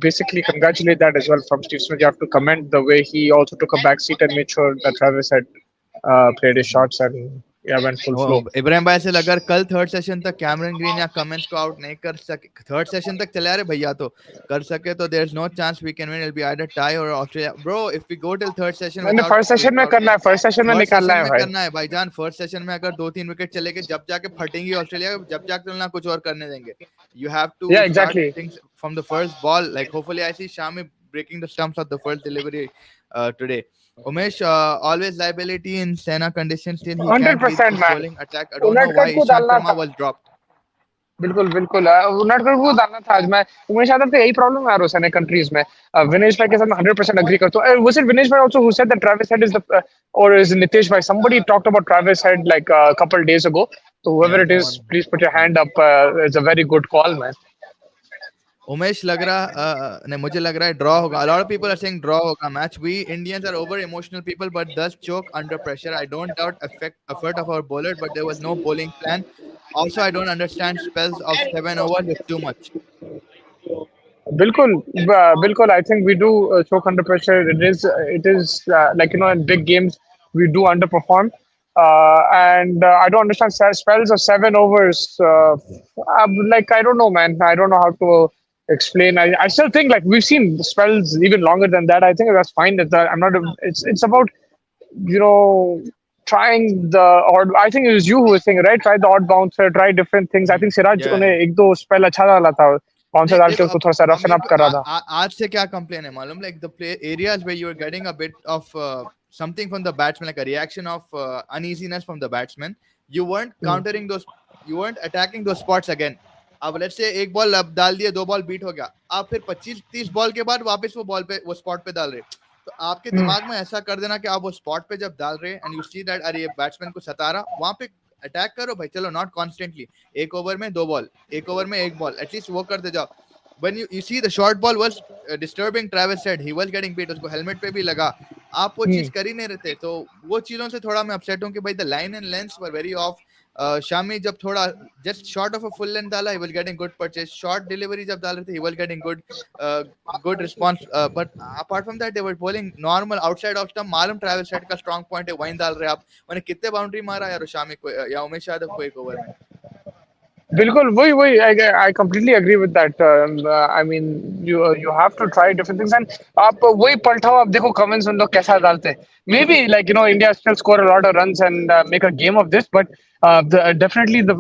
[SPEAKER 2] basically congratulate that as well from Steve Smith. You have to commend the way he also took a back seat and made sure that Travis had played his shots and yeah, went full flow.
[SPEAKER 1] Ibrahim भाई से अगर कल third session तक Cameron green या commence को out नहीं कर सके, थर्ड सेशन तक चले आ रहे भैया, तो कर सके तो there is no chance we can win. It be either tie और Australia. Bro if we go till third session
[SPEAKER 2] मैंने
[SPEAKER 1] विदाउट
[SPEAKER 2] फर्स्ट सेशन में
[SPEAKER 1] विदाउट
[SPEAKER 2] करना है, फर्स्ट सेशन में
[SPEAKER 1] थर्ड
[SPEAKER 2] निकालना
[SPEAKER 1] सेशन
[SPEAKER 2] है
[SPEAKER 1] में
[SPEAKER 2] भाई।
[SPEAKER 1] करना है भाईजान. फर्स्ट सेशन में अगर 2-3 विकेट चले गए, जब जाके फटेंगी ऑस्ट्रेलिया, जब जाके तुलना कुछ और करने देंगे. You have
[SPEAKER 2] Yeah,
[SPEAKER 1] to start
[SPEAKER 2] exactly.
[SPEAKER 1] Things from the first ball. Like hopefully I see Shami breaking the stumps of the first delivery today. Umesh, always liability in Sena conditions. Still, he can't lead
[SPEAKER 2] 100%
[SPEAKER 1] this
[SPEAKER 2] man.
[SPEAKER 1] bowling attack. I don't know why
[SPEAKER 2] Unadkat को
[SPEAKER 1] Ishant
[SPEAKER 2] डालना
[SPEAKER 1] Sharma
[SPEAKER 2] था।
[SPEAKER 1] was dropped.
[SPEAKER 2] बिल्कुल बिल्कुल, उनटकट को डालना था आज। मैं उमेश यादव से यही प्रॉब्लम है यार ओसेनिक कंट्रीज में। विनेश भाई के साथ मैं 100% एग्री करता हूँ। Was it Vinesh bhai also who said that Travis Head is the or is it Nitesh bhai? Somebody talked about Travis Head like a couple days ago. So
[SPEAKER 1] Yeah,
[SPEAKER 2] whoever
[SPEAKER 1] I
[SPEAKER 2] it
[SPEAKER 1] think
[SPEAKER 2] is,
[SPEAKER 1] one.
[SPEAKER 2] please put your
[SPEAKER 1] Yeah.
[SPEAKER 2] hand up. It's a very good call, man.
[SPEAKER 1] Umesh लग रहा नहीं, मुझे लग रहा है draw होगा. A lot of people are saying draw होगा match. We Indians are over emotional people, but does choke under pressure. I don't doubt effort of our bowler, but there was no bowling plan. Also, I don't understand spells of 7 overs is too much.
[SPEAKER 2] बिल्कुल बिल्कुल, I think we do choke under pressure. It is like in big games we do underperform, and I don't understand spells of 7 overs. Like I don't know, man. I don't know how to explain. I still think like we've seen spells even longer than that. I think that's fine. I'm not. It's about you know trying the odd. I think it was you who was saying right. Try the odd bouncer. Try different things. I think Siraj
[SPEAKER 1] Yeah,
[SPEAKER 2] उन्हें
[SPEAKER 1] yeah.
[SPEAKER 2] एक दो spell अच्छा डाला था। कौन सा
[SPEAKER 1] नहीं
[SPEAKER 2] डाल के
[SPEAKER 1] देखो,
[SPEAKER 2] उसको थोड़ा सा
[SPEAKER 1] अब
[SPEAKER 2] रफन
[SPEAKER 1] मेरे
[SPEAKER 2] अप
[SPEAKER 1] को
[SPEAKER 2] कर रहा था।
[SPEAKER 1] आज से क्या कंप्लेन है मालूम. Like the play areas where you are getting a bit of something from the batsman, like a reaction of uneasiness from the batsman. You weren't countering those, you weren't attacking those spots again. अब let's say एक ball अब डाल दिए, दो ball beat हो गया, आप फिर 25-30 बॉल के बाद वापस वो बॉल पे, वो स्पॉट पे डाल रहे. तो आपके दिमाग में ऐसा कर देना कि आप वो स्पॉट पे जब डाल रहे एंड यू सी दैट अरे ये बैट्समैन को सता रहा, वहां पे अटैक करो भाई. चलो नॉट कॉन्स्टेंटली, एक ओवर में दो बॉल, एक ओवर में एक बॉल, एटलीस्ट वो करते जाओ. when you see the short ball was disturbing Travis said, he was getting beat, उसको हेलमेट पे भी लगा. आप वो चीज कर ही नहीं रहते, तो वो चीजों से थोड़ा मैं अपसेट हूँ कि भाई the line and length were very of. Shami जब थोड़ा just short of a full length डाला, he was getting good purchase. Short delivery जब डाल रहे थे, he was getting uh, good response. But apart from that, they were bowling normal outside of stump. मालूम Travis Head का strong point है, वहीं डाल रहे आप. मैंने कितने boundary मारा यार Shami को या उमेश यादव को एक over में.
[SPEAKER 2] बिल्कुल वही वही I completely agree with that. I mean you have to try different things and आप वही पलटाओ आप देखो comments उन लोग कैसा डालते हैं. Maybe like India still score a lot of runs and make a game of this, but definitely the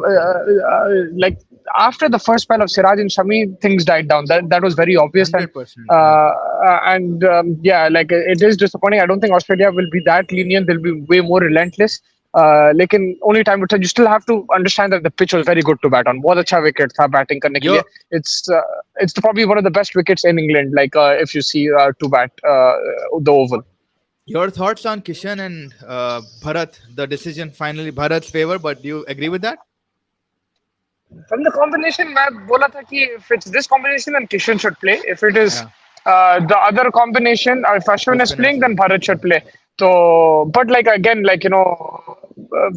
[SPEAKER 2] like after the first spell of Siraj and Shami, things died down. That was very obvious,
[SPEAKER 1] 100%. Yeah.
[SPEAKER 2] and yeah, like it is disappointing. I don't think Australia will be that lenient. They'll be way more relentless. लेकिन only time to you still have to understand that the pitch was very good to bat on. बहुत अच्छा wicket था batting करने के लिए.
[SPEAKER 1] Yo,
[SPEAKER 2] It's probably one of the best wickets in England. Like if you see to bat the oval.
[SPEAKER 1] your thoughts on Kishan and Bharat? The decision finally Bharat's favor, but do you agree with that?
[SPEAKER 2] From the combination, मैं बोला था कि if it's this combination, then Kishan should play. If it is
[SPEAKER 1] Yeah.
[SPEAKER 2] the other combination, if Ashwin is
[SPEAKER 1] Ashwin
[SPEAKER 2] playing,
[SPEAKER 1] and
[SPEAKER 2] then Bharat should play. So, but like again, like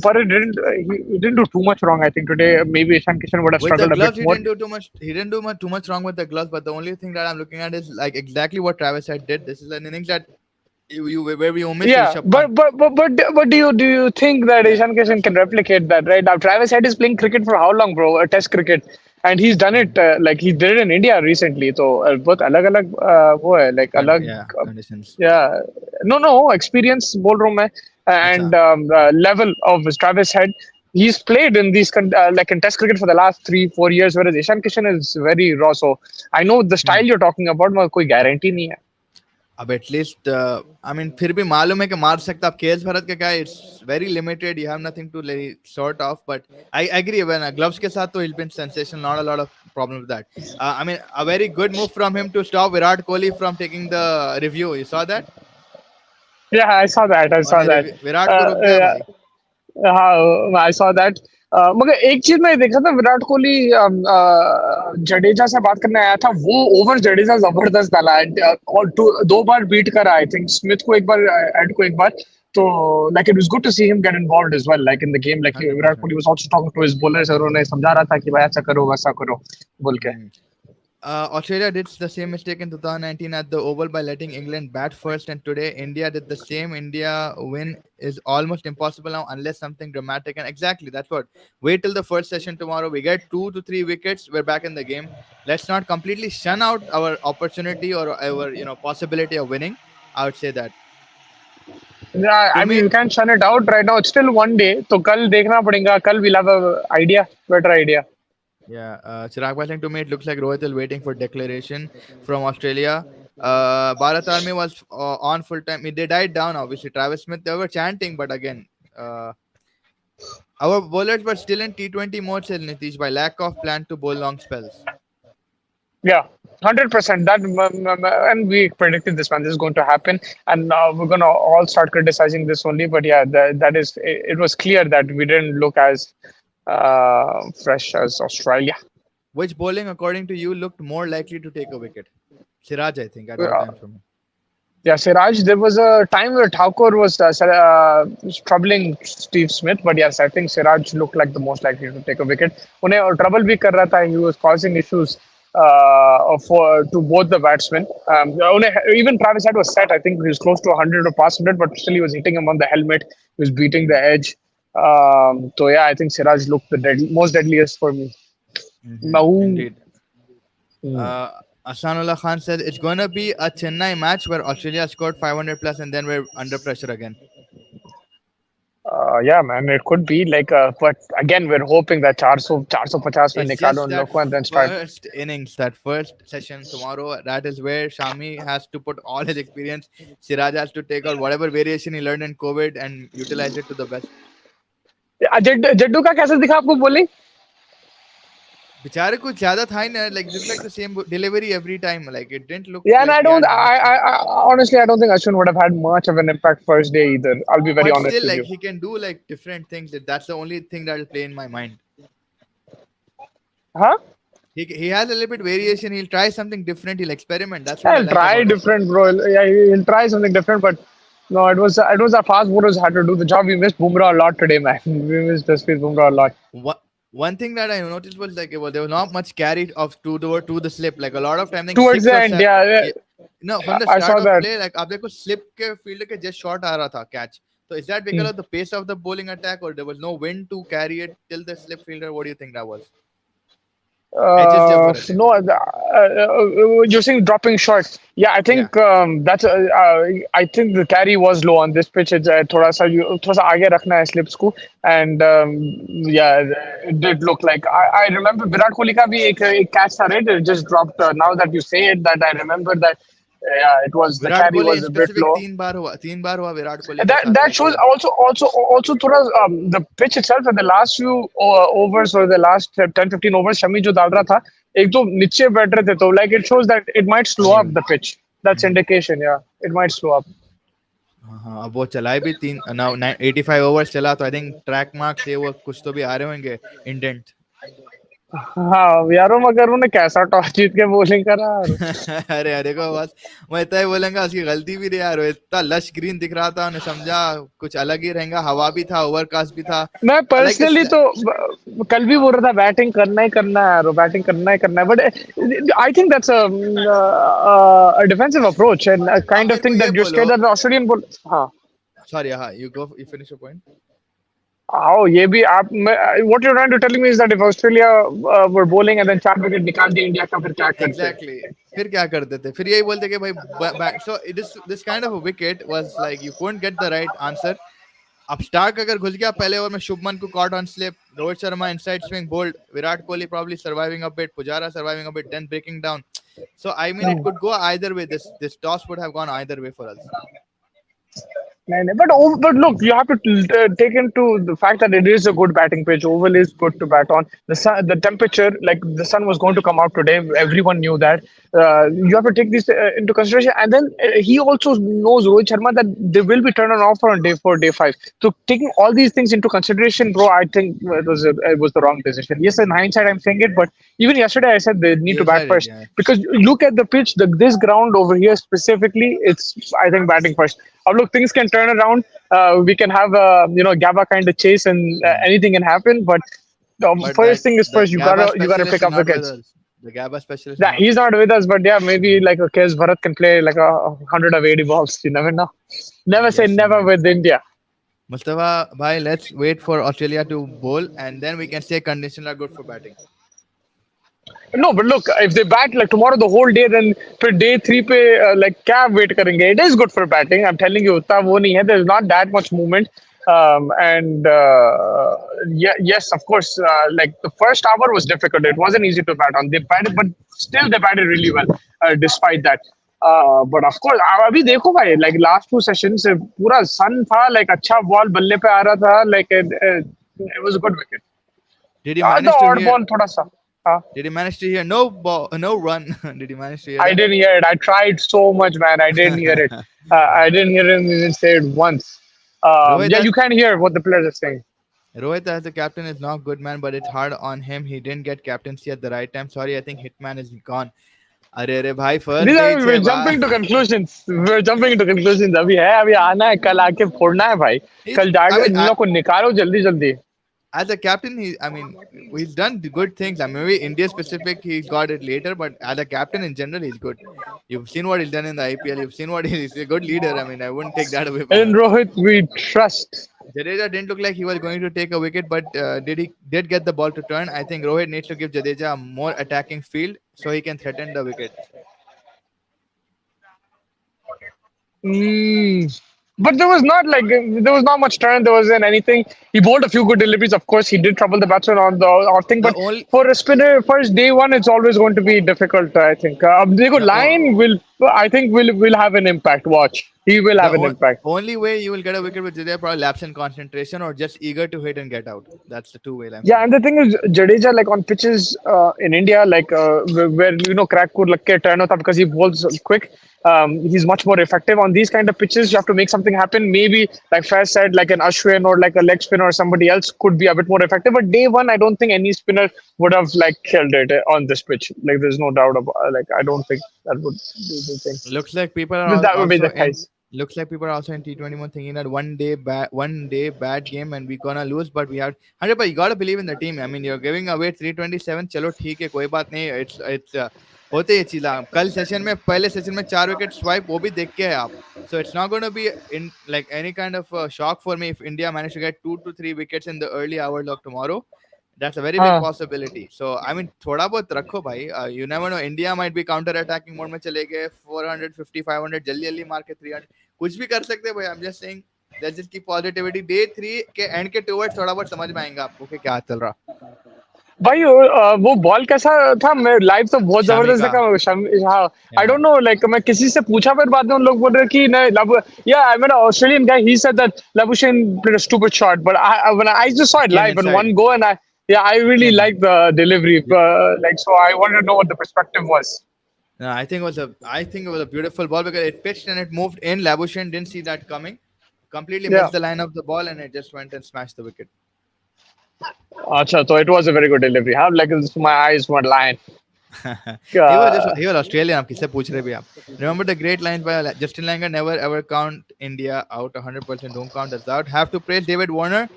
[SPEAKER 2] Bharat he didn't do too much wrong. I think today maybe Ishan Kishan would have
[SPEAKER 1] With the
[SPEAKER 2] struggled a bit
[SPEAKER 1] gloves, he
[SPEAKER 2] more.
[SPEAKER 1] didn't do too much. He didn't do much, too much wrong with the gloves. But the only thing that I'm looking at is like exactly what Travis Head did. This is an innings that you where we miss
[SPEAKER 2] Yeah,
[SPEAKER 1] Rishabh Pant.
[SPEAKER 2] but do you think that
[SPEAKER 1] Yeah.
[SPEAKER 2] Ishan Kishan can replicate that? Right now, Travis Head is playing cricket for how long, bro? A Test cricket, and he's done it like he did it in India recently. So both अलग-अलग वो है like अलग
[SPEAKER 1] Yeah, conditions.
[SPEAKER 2] yeah no experience बोल रहा हूँ मैं
[SPEAKER 1] Acha.
[SPEAKER 2] and level of Travis Head. He's played in these like in Test cricket for the last 3-4 years, whereas Ishan Kishan is very raw. So I know the style you're talking about, मगर कोई guarantee नहीं है.
[SPEAKER 1] अब at least I mean फिर भी मालूम है कि मार सकता आप केएस भरत का क्या है it's very limited you have nothing to sort of but I agree when gloves के साथ तो he'll been sensational not a lot of problem with that I mean a very good move from him to stop Virat Kohli from taking the review you saw that
[SPEAKER 2] Yeah, I saw that. I saw that.
[SPEAKER 1] Virat को रुक गया भाई
[SPEAKER 2] हाँ I saw that. मगर एक चीज मैं देखा था विराट कोहली जडेजा से बात करने आया था वो ओवर जडेजा जबरदस्त डाला और दो बार बीट करा आई थिंक स्मिथ को एक बार एड को एक बार तो like it was good to see him get involved as well like in the game like Virat
[SPEAKER 1] 100%.
[SPEAKER 2] Kohli was also talking to his bowlers और उन्हें समझा रहा था कि भाई ऐसा करो वैसा करो बोल के.
[SPEAKER 1] Australia did the same mistake in 2019 at the Oval by letting England bat first, and today India did the same. India win is almost impossible now unless something dramatic. And exactly that's what. Wait till the first session tomorrow. We get 2 to 3 wickets. We're back in the game. Let's not completely shun out our opportunity or our possibility of winning. I would say that.
[SPEAKER 2] Yeah, I
[SPEAKER 1] To
[SPEAKER 2] mean
[SPEAKER 1] me,
[SPEAKER 2] you can't shun it out right now. It's still one day. तो कल देखना पड़ेगा. कल we'll have a idea, better idea.
[SPEAKER 1] yeah, Chirag Patel, to me, it looks like Rohit is waiting for declaration from Australia. Bharat Army was on full time. They died down, obviously. Travis Smith, they were chanting, but again, our bowlers were still in T20 mode, said Nitish, by lack of plan to bowl long spells.
[SPEAKER 2] Yeah, 100%. That and we predicted this one. This is going to happen, and we're gonna all start criticizing this only. But yeah, that is. It was clear that we didn't look as fresh as Australia.
[SPEAKER 1] Which bowling, according to you, looked more likely to take a wicket? Siraj, I think, at all
[SPEAKER 2] Uh,
[SPEAKER 1] times from him.
[SPEAKER 2] Yeah, Siraj. There was a time where Thakur was troubling Steve Smith, but yes, I think Siraj looked like the most likely to take a wicket. उन्हें और trouble भी कर रहा था. He was causing issues for to both the batsmen. Even Travis Head was set. I think he was close to 100 or past 100, but still he was hitting him on the helmet. He was beating the edge. So yeah, I think Siraj looked the most deadliest for me. Now,
[SPEAKER 1] Indeed. Asanullah Khan said it's going to be a Chennai match where Australia scored 500 plus and then we're under pressure again.
[SPEAKER 2] yeah, man, it could be like, but again, we're hoping that 450 में
[SPEAKER 1] It's
[SPEAKER 2] निकालो
[SPEAKER 1] just
[SPEAKER 2] उन
[SPEAKER 1] that
[SPEAKER 2] लोग को and then start.
[SPEAKER 1] first innings, that first session tomorrow. That is where Shami has to put all his experience. Siraj has to take out whatever variation he learned in COVID and utilize it to the best.
[SPEAKER 2] Jaddu का कैसे दिखा आपको bowling?
[SPEAKER 1] बेचारे कुछ ज्यादा था ही ना like it looked like the same delivery every time like it didn't look
[SPEAKER 2] Yeah, and
[SPEAKER 1] like
[SPEAKER 2] I
[SPEAKER 1] he
[SPEAKER 2] don't.
[SPEAKER 1] had much
[SPEAKER 2] I honestly, I don't think Ashwin would have had much of an impact first day either. I'll be very
[SPEAKER 1] but
[SPEAKER 2] honest
[SPEAKER 1] still
[SPEAKER 2] with
[SPEAKER 1] like
[SPEAKER 2] you.
[SPEAKER 1] he can do like different things that's the only thing that will play in my mind.
[SPEAKER 2] Huh?
[SPEAKER 1] He has a little bit variation. He'll try something different. He'll experiment. That's what I
[SPEAKER 2] I'll
[SPEAKER 1] like
[SPEAKER 2] try
[SPEAKER 1] about him.
[SPEAKER 2] different, bro. Yeah, he'll try something different, but No, it was our fast bowlers had to do the job. We missed Bumrah a lot today, man. We missed Jasprit Bumrah a lot.
[SPEAKER 1] What one thing that I noticed was like there was not much carry of to the slip. Like a lot of time, I think
[SPEAKER 2] Towards
[SPEAKER 1] six
[SPEAKER 2] the
[SPEAKER 1] or
[SPEAKER 2] end,
[SPEAKER 1] seven.
[SPEAKER 2] yeah,
[SPEAKER 1] Yeah, no, from the
[SPEAKER 2] I
[SPEAKER 1] start
[SPEAKER 2] saw
[SPEAKER 1] of
[SPEAKER 2] that.
[SPEAKER 1] play, like आप देखो slip के field के just short आ रहा था catch. So is that because
[SPEAKER 2] Hmm.
[SPEAKER 1] of the pace of the bowling attack, or there was no wind to carry it till the slip fielder? What do you think that was? Edges जब हो रहे थे.
[SPEAKER 2] No, you're saying dropping short. Yeah, I
[SPEAKER 1] Yeah,
[SPEAKER 2] think I think the carry was low on this pitch. It's थोड़ा सा आगे रखना है slips को, and yeah, it did look like I remember Virat Kohli का भी एक catch था, right? It just dropped. Now that you say it, that I remember that. Yeah, it was the
[SPEAKER 1] Virat
[SPEAKER 2] carry
[SPEAKER 1] Kohli in
[SPEAKER 2] was a bit
[SPEAKER 1] specific
[SPEAKER 2] low.
[SPEAKER 1] तीन बार हुआ विराट कोहली के
[SPEAKER 2] That
[SPEAKER 1] साथ
[SPEAKER 2] that shows
[SPEAKER 1] IPL.
[SPEAKER 2] also थोड़ा the pitch itself at the last few overs or the last 10-15 overs Shami जो डाल रहा था एक तो नीचे बैठ रहे थे तो like it shows that it might slow
[SPEAKER 1] नहीं
[SPEAKER 2] up the pitch. That's indication, yeah, it might slow up.
[SPEAKER 1] हाँ, अब वो चलाए भी तीन 85 ओवर्स चला, तो आई थिंक ट्रैक मार्क से वो कुछ तो भी आ रहे होंगे इंडेंट.
[SPEAKER 2] हाँ यारो मगर उन्हें कैसा टॉस जीत के बॉलिंग करा यार.
[SPEAKER 1] अरे अरे को बस मैं इतना ही बोलूंगा, उसकी गलती भी नहीं यार, वो इतना लश ग्रीन दिख रहा था, उन्हें समझा कुछ अलग ही रहेगा, हवा भी था, ओवरकास्ट भी था.
[SPEAKER 2] मैं
[SPEAKER 1] लाइक
[SPEAKER 2] पर्सनली तो कल भी बोल रहा था बैटिंग करना ही करना है यार, बैटिंग करना ही करना है, but I think that's a defensive approach and
[SPEAKER 1] अब
[SPEAKER 2] काइंड
[SPEAKER 1] मेरे
[SPEAKER 2] ऑफ
[SPEAKER 1] को
[SPEAKER 2] थिंग
[SPEAKER 1] ये
[SPEAKER 2] दैट यू
[SPEAKER 1] बोलो.
[SPEAKER 2] Scare that Australian ball. हाँ.
[SPEAKER 1] सॉरी, हाँ, यू फिनिश योर पॉइंट.
[SPEAKER 2] आओ ये भी आप what you trying to tell me is that if Australia were bowling and then 4 wicket निकाल दिए इंडिया का फिर क्या करते.
[SPEAKER 1] Exactly exactly. फिर क्या करते थे, फिर यही बोलते कि भाई so this this kind of wicket was like you couldn't get the right answer. अब स्टार्क अगर घुस गया पहले ओवर में, शुभमन को caught on slip, Rohit Sharma inside swing bowled, Virat Kohli probably surviving a bit, Pujara surviving a bit, then breaking down. So I mean it could go either way. This toss would have gone either way for us.
[SPEAKER 2] नहीं नहीं but look, you have to take into the fact that it is a good batting pitch. Oval is good to bat on. The temperature, like the sun was going to come out today. Everyone knew that. You have to take this into consideration. And then he also knows Rohit Sharma that they will be turned on offer on day 4, day 5. So taking all these things into consideration, bro, I think it was the wrong decision. Yes, in hindsight, I'm saying it, but even yesterday I said they need to
[SPEAKER 1] You
[SPEAKER 2] bat
[SPEAKER 1] said it,
[SPEAKER 2] first
[SPEAKER 1] yeah.
[SPEAKER 2] because look at the pitch. This ground over here specifically, it's I think batting first. Look, things can turn around. We can have a Gaba kind of chase, and
[SPEAKER 1] Mm.
[SPEAKER 2] anything can happen. But
[SPEAKER 1] But
[SPEAKER 2] first
[SPEAKER 1] that
[SPEAKER 2] thing is
[SPEAKER 1] the
[SPEAKER 2] first.
[SPEAKER 1] GABA
[SPEAKER 2] You gotta
[SPEAKER 1] specialist
[SPEAKER 2] pick
[SPEAKER 1] is
[SPEAKER 2] up
[SPEAKER 1] not with
[SPEAKER 2] wickets.
[SPEAKER 1] us. The GABA specialist is
[SPEAKER 2] Yeah,
[SPEAKER 1] not
[SPEAKER 2] he's
[SPEAKER 1] with us.
[SPEAKER 2] not with us, but yeah, maybe like a case Bharat can play like 180 balls. You never know. Never say
[SPEAKER 1] Yes,
[SPEAKER 2] never
[SPEAKER 1] indeed.
[SPEAKER 2] with India.
[SPEAKER 1] Mustafa, bhai, let's wait for Australia to bowl, and then we can say conditions are good for batting.
[SPEAKER 2] No, but look, if they bat like tomorrow the whole day, then for day 3 पे like क्या wait करेंगे? It is good for batting. I'm telling you, उतना वो नहीं है. There's not that much movement. And yeah, yes, of course. Like the first hour was difficult. It wasn't easy to bat on. They batted, but still they batted really well, despite that. But of course, अभी देखो भाई, like last 2 sessions पूरा sun था, like अच्छा ball बल्ले पे आ रहा था, like it was a good wicket.
[SPEAKER 1] Did you
[SPEAKER 2] The
[SPEAKER 1] manage to
[SPEAKER 2] odd
[SPEAKER 1] hear?
[SPEAKER 2] ball थोड़ा सा.
[SPEAKER 1] Did you manage to hear no ball, no run? Did you manage to hear
[SPEAKER 2] I
[SPEAKER 1] that?
[SPEAKER 2] didn't hear it. I tried so much, man. I didn't hear it. I didn't hear him even say it once.
[SPEAKER 1] Rohit,
[SPEAKER 2] Yeah, you can hear what the players are saying.
[SPEAKER 1] Rohit as a captain is not good, man, but it's hard on him. He didn't get captaincy at the right time. Sorry, I think Hitman is gone. अरे अरे भाई first
[SPEAKER 2] These
[SPEAKER 1] day
[SPEAKER 2] are
[SPEAKER 1] छह
[SPEAKER 2] we're
[SPEAKER 1] bar.
[SPEAKER 2] jumping to conclusions. We're jumping into conclusions. अभी है, अभी आना है, कल आके फोड़ना है भाई.
[SPEAKER 1] He's,
[SPEAKER 2] कल
[SPEAKER 1] I
[SPEAKER 2] जाके
[SPEAKER 1] mean,
[SPEAKER 2] इन लोग को निकालो जल्दी जल्दी.
[SPEAKER 1] as a captain, I mean, he's done the good things. I mean, maybe India specific, he got it later, but as a captain in general, he's good. You've seen what he's done in the IPL. You've seen what he's a good leader. I mean, I wouldn't take that away from
[SPEAKER 2] In
[SPEAKER 1] him.
[SPEAKER 2] Rohit, we trust.
[SPEAKER 1] Jadeja didn't look like he was going to take a wicket, but did get the ball to turn. I think Rohit needs to give Jadeja a more attacking field so he can threaten the wicket.
[SPEAKER 2] Mm. But there was not much turn. There wasn't anything. He bowled a few good deliveries. Of course, he did trouble the batsman on the off thing.
[SPEAKER 1] The
[SPEAKER 2] But
[SPEAKER 1] only
[SPEAKER 2] for a spinner, first day one, it's always going to be difficult. I think. Diego
[SPEAKER 1] the o-
[SPEAKER 2] Line will. I think will have an impact. Watch. He will
[SPEAKER 1] the
[SPEAKER 2] have an impact.
[SPEAKER 1] only way you will get a wicket with Jadeja probably lapse in concentration or just eager to hit and get out. That's the two way I'm
[SPEAKER 2] Yeah,
[SPEAKER 1] saying.
[SPEAKER 2] and the thing is, Jadeja, like on pitches in India, like where crack could like turn out because he bowls quick. He's much more effective on these kind of pitches. You have to make something happen. Maybe, like Faz said, like an Ashwin or like a leg spinner or somebody else could be a bit more effective. But day one, I don't think any spinner would have like killed it on this pitch. Like, there's no doubt about. Like, I don't think that would be the thing.
[SPEAKER 1] Looks like people are
[SPEAKER 2] That would be
[SPEAKER 1] also
[SPEAKER 2] the
[SPEAKER 1] in.
[SPEAKER 2] case.
[SPEAKER 1] looks like people are also in T20 mode thinking that one day bad game and we gonna lose, but we have 100. But you gotta believe in the team. I mean, you're giving away 327. चलो ठीक है, कोई बात नहीं. It's होते ये चीज़. कल session में पहले सेशन में 4 विकेट स्वाइप वो भी देख के है आप. So it's not going to be in like any kind of shock for me if India manage to get 2 to 3 wickets in the early hours of tomorrow. That's a very big
[SPEAKER 2] हाँ
[SPEAKER 1] possibility. So I mean, थोड़ा बहुत रखो भाई. You never know. India might be counter attacking mode में चले गए 450 500 जल्दी जल्दी मार के 300 कुछ भी कर सकते हैं भाई. I'm just saying let's just keep positivity. Day 3 के end के towards थोड़ा बहुत समझ में आएगा आपको कि क्या चल रहा.
[SPEAKER 2] भाई वो बॉल कैसा था? मैं लाइव तो बहुत
[SPEAKER 1] शामी
[SPEAKER 2] जबरदस्त
[SPEAKER 1] का.
[SPEAKER 2] देखा हाँ. आई
[SPEAKER 1] Yeah.
[SPEAKER 2] डोंट नो लाइक मैं किसी से पूछा फिर बाद में उन लोग बोल रहे कि नहीं लब या I mean Australian guy he said that Labuschagne played a stupid shot but I just saw it
[SPEAKER 1] Came
[SPEAKER 2] live in
[SPEAKER 1] inside.
[SPEAKER 2] one go and I really
[SPEAKER 1] Came in.
[SPEAKER 2] liked the delivery like so I wanted to know what the perspective was.
[SPEAKER 1] No, I think it was a beautiful ball because it pitched and it moved in. Labuschagne didn't see that coming. Completely
[SPEAKER 2] Yeah.
[SPEAKER 1] missed the line of the ball and it just went and smashed the wicket.
[SPEAKER 2] Acha, so it was a very good delivery. Huh? Like my eyes were lying.
[SPEAKER 1] He was Australian. आप किससे पूछ रहे भी आप? Remember the great lines by Justin Langer: "Never ever count India out. 100% don't count us out." Have to praise David Warner.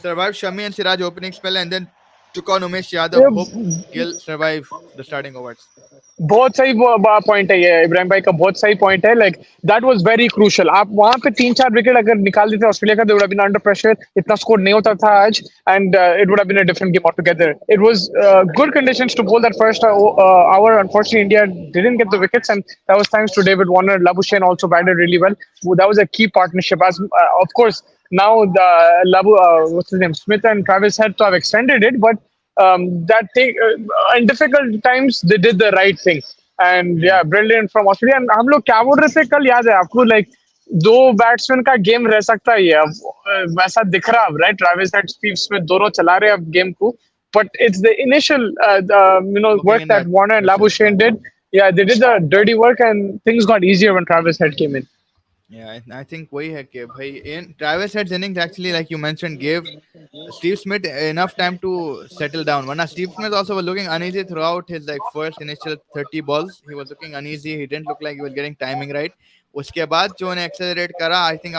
[SPEAKER 1] Survived Shami and Siraj opening spell and then took on Umesh Yadav. Hope
[SPEAKER 2] Yeah,
[SPEAKER 1] Gill survive the starting overs.
[SPEAKER 2] बहुत सही point है ये इब्राहिम भाई का बहुत सही point है like that was very crucial आप वहां पे 3-4 विकेट अगर निकाल देते ऑस्ट्रेलिया का they would have been under pressure इतना स्कोर नहीं होता था आज and it would have been a different game altogether it was good conditions to bowl that first hour unfortunately India didn't get the wickets and that was thanks to David Warner. Labuschagne also batted really well. That was a key partnership as of course now the what's his name Smith and Travis had to have extended it but that thing in difficult times they did the right thing and
[SPEAKER 1] Hmm.
[SPEAKER 2] yeah brilliant from Australia and हम लोग क्या बोल रहे थे कल याद है आपको like दो बैट्समैन का गेम रह सकता है ये अब वैसा दिख रहा अब right Travis and Steve Smith दोनों चला रहे हैं अब गेम को but it's the initial
[SPEAKER 1] Working
[SPEAKER 2] work
[SPEAKER 1] in
[SPEAKER 2] that
[SPEAKER 1] that
[SPEAKER 2] Warner and
[SPEAKER 1] pressure.
[SPEAKER 2] Labuschagne did. Yeah, they did the dirty work and things got easier when Travis Head came in.
[SPEAKER 1] Yeah, I think वही है कि भाई in Travis Head's innings actually like you mentioned gave Steve Smith enough time to settle down. One Steve Smith also was looking uneasy throughout his like first initial 30 balls. He was looking uneasy. He didn't look like he was getting timing right. उसके बाद जो उन्हें accelerate करा, I think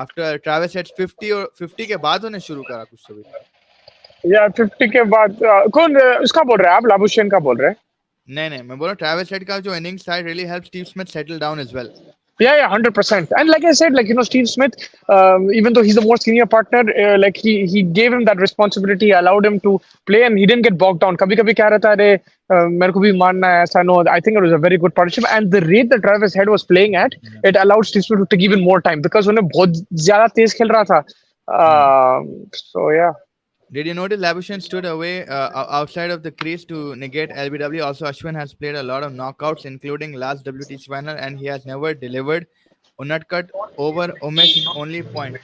[SPEAKER 1] after Travis Head's 50 और 50 के बाद उन्हें शुरू करा कुछ तो भी.
[SPEAKER 2] Yeah, 50 के बाद कौन उसका बोल रहे हैं आप Labuschagne का बोल रहे हैं?
[SPEAKER 1] नहीं मैं बोल रहा हूँ Travis Head का जो innings था really helped Steve Smith settle down as well.
[SPEAKER 2] Yeah, 100%. And like I said, like Steve Smith, even though he's the more senior partner, like he gave him that responsibility, allowed him to play, and he didn't get bogged down. कभी कभी क्या रहता है अरे मेरे को भी मानना है ऐसा no. I think it was a very good partnership, and the rate that Travis Head was playing at,
[SPEAKER 1] Yeah.
[SPEAKER 2] it allowed Steve Smith to take even more time because उन्हें बहुत ज़्यादा तेज खेल रहा था.
[SPEAKER 1] Hmm.
[SPEAKER 2] So yeah.
[SPEAKER 1] Did you notice Labuschagne stood away outside of the crease to negate LBW? Also, Ashwin has played a lot of knockouts, including last WTC final, and he has never delivered. Unatkat over Umesh is only point.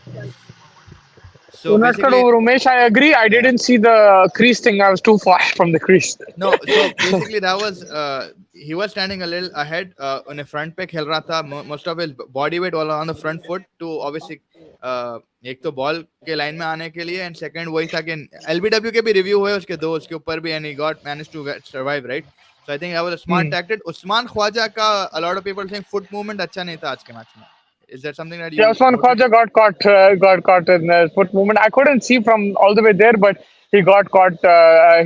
[SPEAKER 1] So
[SPEAKER 2] Unatkat
[SPEAKER 1] basically,
[SPEAKER 2] over Umesh, I agree. I
[SPEAKER 1] yeah.
[SPEAKER 2] didn't see the crease thing. I was too far from the crease.
[SPEAKER 1] No, so basically that was he was standing a little ahead on a front पे खेल रहा था. Most of his body weight all on the front foot to obviously एक तो ball के line में आने के लिए एंड सेकंड वही था कि एलबीडब्ल्यू के भी रिव्यू हुए उसके दो उसके ऊपर भी and he got manage to survive right. So I think I was a smart tactic. Usman Khawaja का a lot of people saying foot movement अच्छा नहीं था आज के मैच में. Is that something that you
[SPEAKER 2] Yeah, Usman
[SPEAKER 1] noticed?
[SPEAKER 2] Khwaja got caught in the foot movement. I couldn't see from all the way there, but he got caught.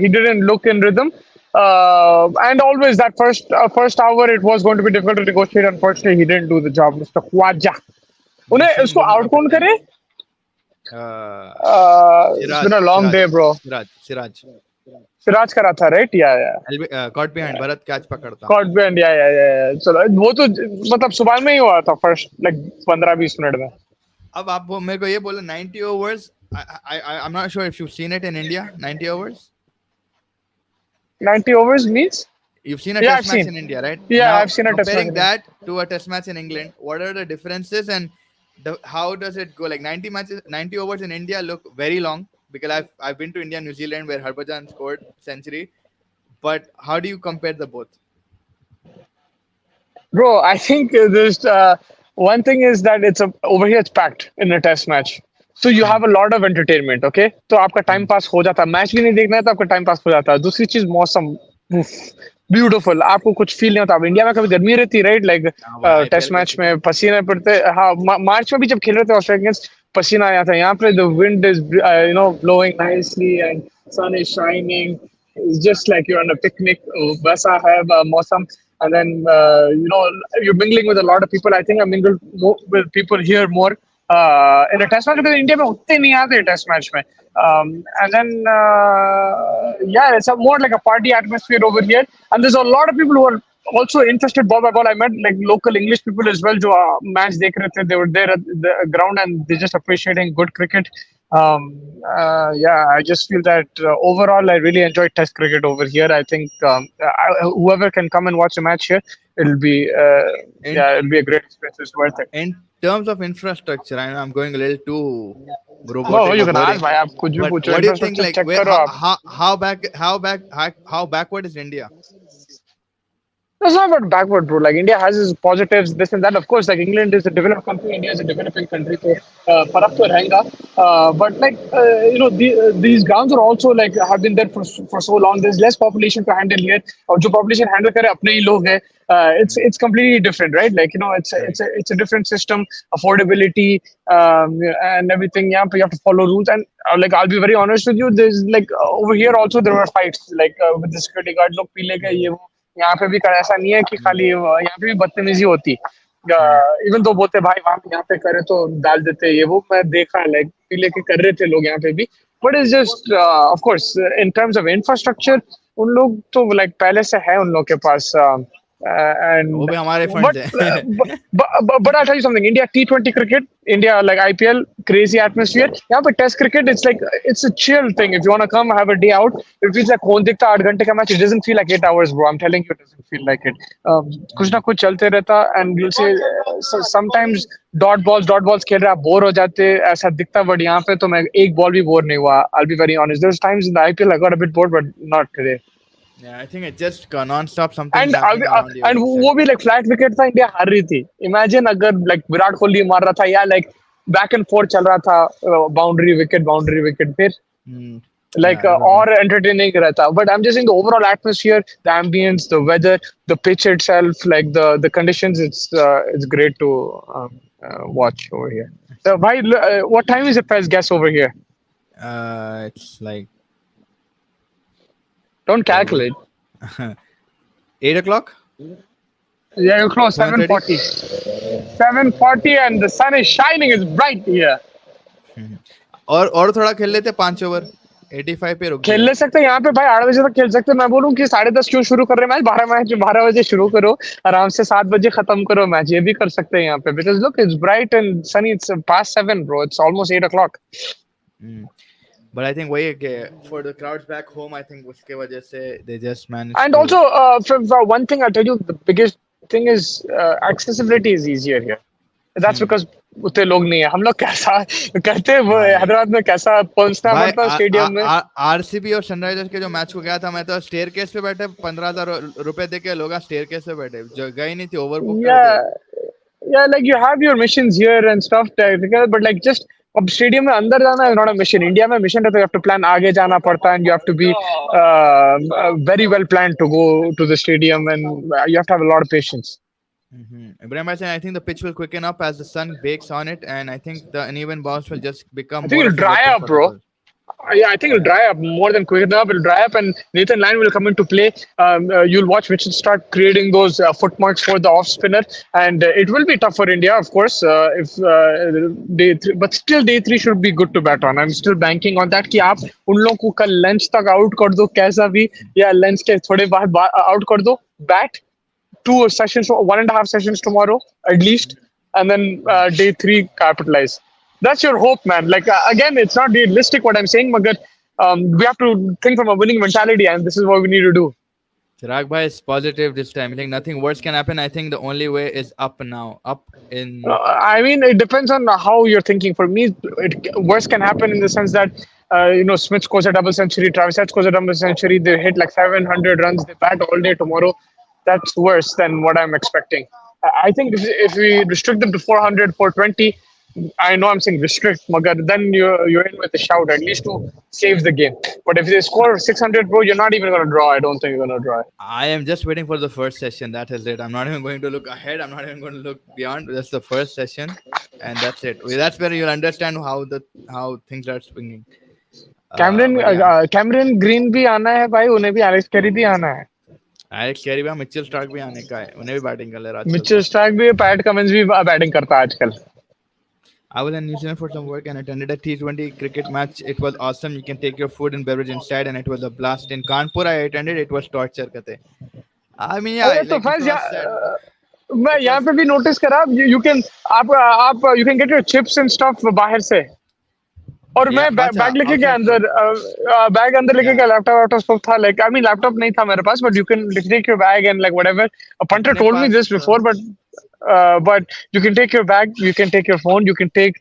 [SPEAKER 2] He didn't look in rhythm. And always that first hour, it was going to be difficult to negotiate. Unfortunately, he didn't do the job, Mr. Khwaja. उन्हें
[SPEAKER 1] Missing
[SPEAKER 2] उसको
[SPEAKER 1] Bumrah
[SPEAKER 2] out कौन
[SPEAKER 1] captain.
[SPEAKER 2] करे? It's
[SPEAKER 1] Siraj,
[SPEAKER 2] been a long
[SPEAKER 1] Siraj,
[SPEAKER 2] day, bro.
[SPEAKER 1] Siraj.
[SPEAKER 2] Siraj करा था, right? Yeah.
[SPEAKER 1] Caught behind. Bharat catch पकड़ता.
[SPEAKER 2] Caught band, yeah. चलो वो तो मतलब सुबह में ही हुआ था first like 15-20 मिनट में.
[SPEAKER 1] अब आप मेरे को ये बोलो 90 overs. I'm not sure if you've seen it in India. 90 overs.
[SPEAKER 2] 90 overs means?
[SPEAKER 1] You've seen a
[SPEAKER 2] Yeah,
[SPEAKER 1] test
[SPEAKER 2] I've
[SPEAKER 1] match
[SPEAKER 2] seen.
[SPEAKER 1] in India, right?
[SPEAKER 2] Yeah,
[SPEAKER 1] Now
[SPEAKER 2] I've seen a test match.
[SPEAKER 1] comparing that to a test match in England, what are the differences and how does it go? Like 90 matches, 90 overs in India look very long because I've been to India, New Zealand where Harbhajan scored century. But how do you compare the both?
[SPEAKER 2] Bro, I think there's one thing is that over here it's packed in a test match. So you have a lot of entertainment, okay? तो आपका time pass हो जाता है. Match भी नहीं देखना है तो आपका टाइम पास हो जाता है. दूसरी चीज मौसम. उफ, ब्यूटीफुल, आपको कुछ फील नहीं होता। अब इंडिया में कभी गर्मी रहती, राइट, लाइक
[SPEAKER 1] हाँ भाई, आईपीएल
[SPEAKER 2] टेस्ट
[SPEAKER 1] का
[SPEAKER 2] मैच
[SPEAKER 1] सीजन।
[SPEAKER 2] में पसीने पड़ते। हाँ, मार्च में भी जब खेल रहे थे ऑस्ट्रेलिया अगेंस्ट, पसीना आया था। यहाँ पे the wind is blowing nicely and sun is shining, just like you're on a picnic. वैसा है मौसम। And then you're mingling with a lot of people. I think I mingled with people here more in a test match, because India में उतने नहीं आते test match में. And then yeah, it's a more like a party atmosphere over here. And there's a lot of people who are also interested ball by ball. I met like local English people as well जो match देख रहे थे. They were there at the ground and they just appreciating good cricket. Yeah, I just feel that overall, I really enjoy Test cricket over here. I think whoever can come and watch a match here, it'll be
[SPEAKER 1] In
[SPEAKER 2] yeah, it'll be a great experience. It's worth it.
[SPEAKER 1] in terms of infrastructure, I know I'm going a little too
[SPEAKER 2] No,
[SPEAKER 1] robotic
[SPEAKER 2] you
[SPEAKER 1] or
[SPEAKER 2] can ask
[SPEAKER 1] boring,
[SPEAKER 2] भाई, आप कुछ भी
[SPEAKER 1] but
[SPEAKER 2] पूछो,
[SPEAKER 1] what do you think?
[SPEAKER 2] infrastructure
[SPEAKER 1] Like,
[SPEAKER 2] check
[SPEAKER 1] where,
[SPEAKER 2] करो आप.
[SPEAKER 1] how backward is India?
[SPEAKER 2] It's not about backward, bro. Like India has its positives, this and that. Of course, like England is a developed country, India is a developing country, so फर्क तो रहेगा. But like these grounds are also like have been there for so long. There's less population to handle here. और जो population handle करे अपने ही लोग हैं. It's completely different, right? Like
[SPEAKER 1] Right.
[SPEAKER 2] it's a different system, affordability, and everything. Yeah, but you have to follow rules. And like I'll be very honest with you, there's like over here also there were fights like with the security guard. लोग P लेके ये वो. यहाँ पे भी ऐसा नहीं है कि खाली यहाँ पे भी बदतमीजी होती.
[SPEAKER 1] Hmm.
[SPEAKER 2] इवन तो बोलते भाई वहां पे यहाँ पे करे तो डाल देते ये वो. मैं देखा है लाइक पी लेके कर रहे थे लोग यहाँ पे भी. But is just of course in terms of infrastructure उन लोग तो लाइक पहले से है उन लोग के पास.
[SPEAKER 1] वो
[SPEAKER 2] And
[SPEAKER 1] भी हमारे
[SPEAKER 2] but
[SPEAKER 1] फंड्स हैं.
[SPEAKER 2] but I'll tell you something. India T20 cricket, India like IPL, crazy atmosphere. यहाँ पे Test cricket, it's like it's a chill thing. If you want to come have a day out, it feels like कौन दिखता 8 घंटे का match. It doesn't feel like 8 hours, bro. I'm telling you, it doesn't feel like it. कुछ ना कुछ चलते रहता, and you'll say sometimes dot balls खेल रहे आप बोर हो जाते ऐसा दिखता. But यहाँ पे तो मैं एक बॉल भी बोर नहीं हुआ. I'll be very honest. There's times in the IPL I got a bit bored, but not today.
[SPEAKER 1] Yeah, I think it's just non-stop something's
[SPEAKER 2] and
[SPEAKER 1] happening around you
[SPEAKER 2] and
[SPEAKER 1] every
[SPEAKER 2] वो भी
[SPEAKER 1] second.
[SPEAKER 2] Like flat wicket था, India हार रही थी. Imagine अगर like Virat Kohli मार रहा था या लाइक बैक एंड फोर्थ चल रहा था, बाउंड्री विकेट फिर
[SPEAKER 1] Hmm.
[SPEAKER 2] like
[SPEAKER 1] Yeah, I don't know.
[SPEAKER 2] और entertaining रहता. But I'm just saying the overall atmosphere, the ambience, the weather, the pitch itself, like the conditions, it's great to watch over here. So bhai, what time is it? First guess over here.
[SPEAKER 1] It's like
[SPEAKER 2] Don't
[SPEAKER 1] क्या बोले.
[SPEAKER 2] calculate.
[SPEAKER 1] 8 o'clock,
[SPEAKER 2] Yeah, you're close.
[SPEAKER 1] 7:30.
[SPEAKER 2] 7:40. 7:40, and the sun is shining. It's bright here.
[SPEAKER 1] और थोड़ा खेल लेते 5 over. 85 पे रुक
[SPEAKER 2] खेल
[SPEAKER 1] गए.
[SPEAKER 2] ले सकते हैं यहाँ पे भाई, 8 बजे तक खेल सकते हैं. मैं बोलूँ कि 10:30 क्यों शुरू कर रहे हैं मैच. 12 बजे शुरू करो, आराम से 7 बजे खत्म करो मैच. ये भी कर सकते हैं यहाँ पे, because look it's bright and Sunny. It's past 7, bro. It's almost 8 o'clock.
[SPEAKER 1] Hmm. But I think वही कि for the crowds back home, I think उसके वजह से they just managed
[SPEAKER 2] And
[SPEAKER 1] to.
[SPEAKER 2] also, for one thing, I'll tell you, the biggest thing is accessibility is easier here. That's
[SPEAKER 1] Hmm.
[SPEAKER 2] because उतने लोग नहीं है. हम लोग कैसा कहते हैं वो
[SPEAKER 1] भाई
[SPEAKER 2] हैदराबाद में कैसा पहुंचना
[SPEAKER 1] भाई
[SPEAKER 2] पड़ता स्टेडियम में.
[SPEAKER 1] आरसीबी और सनराइजर्स के जो मैच को गया था, मैं तो स्टेयर केस पे बैठे 15,000 रुपए दे के लोग स्टेयर केस पे बैठे, जगह ही नहीं थी, ओवर बुक कर दिया.
[SPEAKER 2] Yeah, yeah, like you have your missions here and stuff, technical, but like just अब स्टेडियम में अंदर जाना is not a mission. India में मिशन रहता है, you have to plan आगे जाना पड़ता है, and you have to be very well planned to go to the stadium, and you have to have a lot of patience.
[SPEAKER 1] Ibrahim Bhai saying, I think the pitch will quicken up as the sun bakes on it, and I think the uneven bounce will just become
[SPEAKER 2] I think
[SPEAKER 1] more
[SPEAKER 2] it'll
[SPEAKER 1] of a
[SPEAKER 2] dry
[SPEAKER 1] weapon
[SPEAKER 2] up,
[SPEAKER 1] for the
[SPEAKER 2] bro.
[SPEAKER 1] ball.
[SPEAKER 2] Yeah, I think it'll dry up more than quicken up. It'll dry up, and Nathan Lyon will come into play. You'll watch Mitchell start creating those footmarks for the off spinner, and it will be tough for India, of course. If but still day three should be good to bat on. I'm still banking on that. कि आप उन लोगों को कल lunch तक out कर दो कैसा भी, या लंच के थोड़े बाद आउट कर दो. Bat 2 sessions, 1.5 sessions tomorrow at least, and then day three capitalize. That's your hope, man. Like again, it's not realistic what I'm saying, but we have to think from a winning mentality, and this is what we need to do.
[SPEAKER 1] Chirag Bhai is positive this time. I think nothing worse can happen. I think the only way is up now. Up in.
[SPEAKER 2] I mean, it depends on how you're thinking. For me, worse can happen in the sense that Smith scores a double century, Travis Head scores a double century. They hit like 700 runs. They bat all day tomorrow. That's worse than what I'm expecting. I think if we restrict them to 400, 420, I know I'm saying restrict, Magar. Then you're in with a shout at least to save the game. But if they score 600, bro, you're not even gonna draw. I don't think you're gonna draw.
[SPEAKER 1] I am just waiting for the first session. That is it. I'm not even going to look ahead. I'm not even going to look beyond. Just the first session, and that's it. That's where you'll understand how things are swinging.
[SPEAKER 2] Cameron
[SPEAKER 1] But yeah,
[SPEAKER 2] Cameron green भी आना है भाई उन्हें भी Alex Carey भी आना है
[SPEAKER 1] Alex Carey भी मिचेल स्टार्क भी आने का है. उन्हें भी बैटिंग कर ले रहा आजकल
[SPEAKER 2] मिचेल
[SPEAKER 1] तो.
[SPEAKER 2] स्टार्क भी पैट कमिंस भी बैटिंग करता है आजकल
[SPEAKER 1] I was in New Zealand for some work and attended a T20 cricket match. It was awesome. You can take your food and beverage inside, and it was a blast. In Kanpur, I attended. It was torture. Kate. I mean, yeah,
[SPEAKER 2] अरे तो
[SPEAKER 1] like it
[SPEAKER 2] Faiz
[SPEAKER 1] was sad.
[SPEAKER 2] मैं
[SPEAKER 1] It
[SPEAKER 2] यहाँ
[SPEAKER 1] was
[SPEAKER 2] पे भी notice करा you can आप you can get your chips and stuff बाहर से और मैं
[SPEAKER 1] yeah.
[SPEAKER 2] बैग
[SPEAKER 1] Acha,
[SPEAKER 2] लेके गया
[SPEAKER 1] outside
[SPEAKER 2] अंदर
[SPEAKER 1] food.
[SPEAKER 2] बैग अंदर लेके
[SPEAKER 1] Yeah.
[SPEAKER 2] गया लैपटॉप वैपटॉप सब था लाइक आई मीन लैपटॉप नहीं था मेरे पास but you can take your bag and like whatever a punter
[SPEAKER 1] अपने
[SPEAKER 2] told me
[SPEAKER 1] pass
[SPEAKER 2] this before but you can take your bag you can take your phone you can take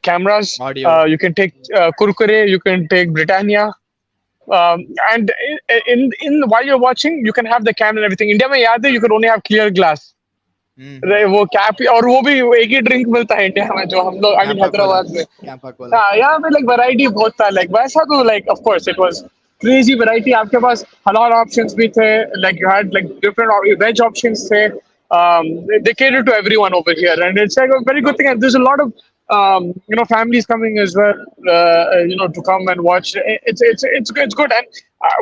[SPEAKER 2] cameras
[SPEAKER 1] audio.
[SPEAKER 2] you can take kurkure you can take Britannia and in while you're watching you can have the camera and everything India में याद है you could only have clear glass
[SPEAKER 1] Mm-hmm.
[SPEAKER 2] वो cap और वो भी एक ही drink मिलता है इंडिया में जो हम लोग I mean
[SPEAKER 1] Campa Cola.
[SPEAKER 2] Hyderabad में
[SPEAKER 1] Campa Cola.
[SPEAKER 2] हाँ यहाँ पे लाइक वैरायटी बहुत था लाइक वैसा तो like of course it was crazy variety आपके पास हलाल ऑप्शंस भी थे like you had like different ways options थे they cater to everyone over here and it's like a very good thing and there's a lot of families coming as well to come and watch it's good and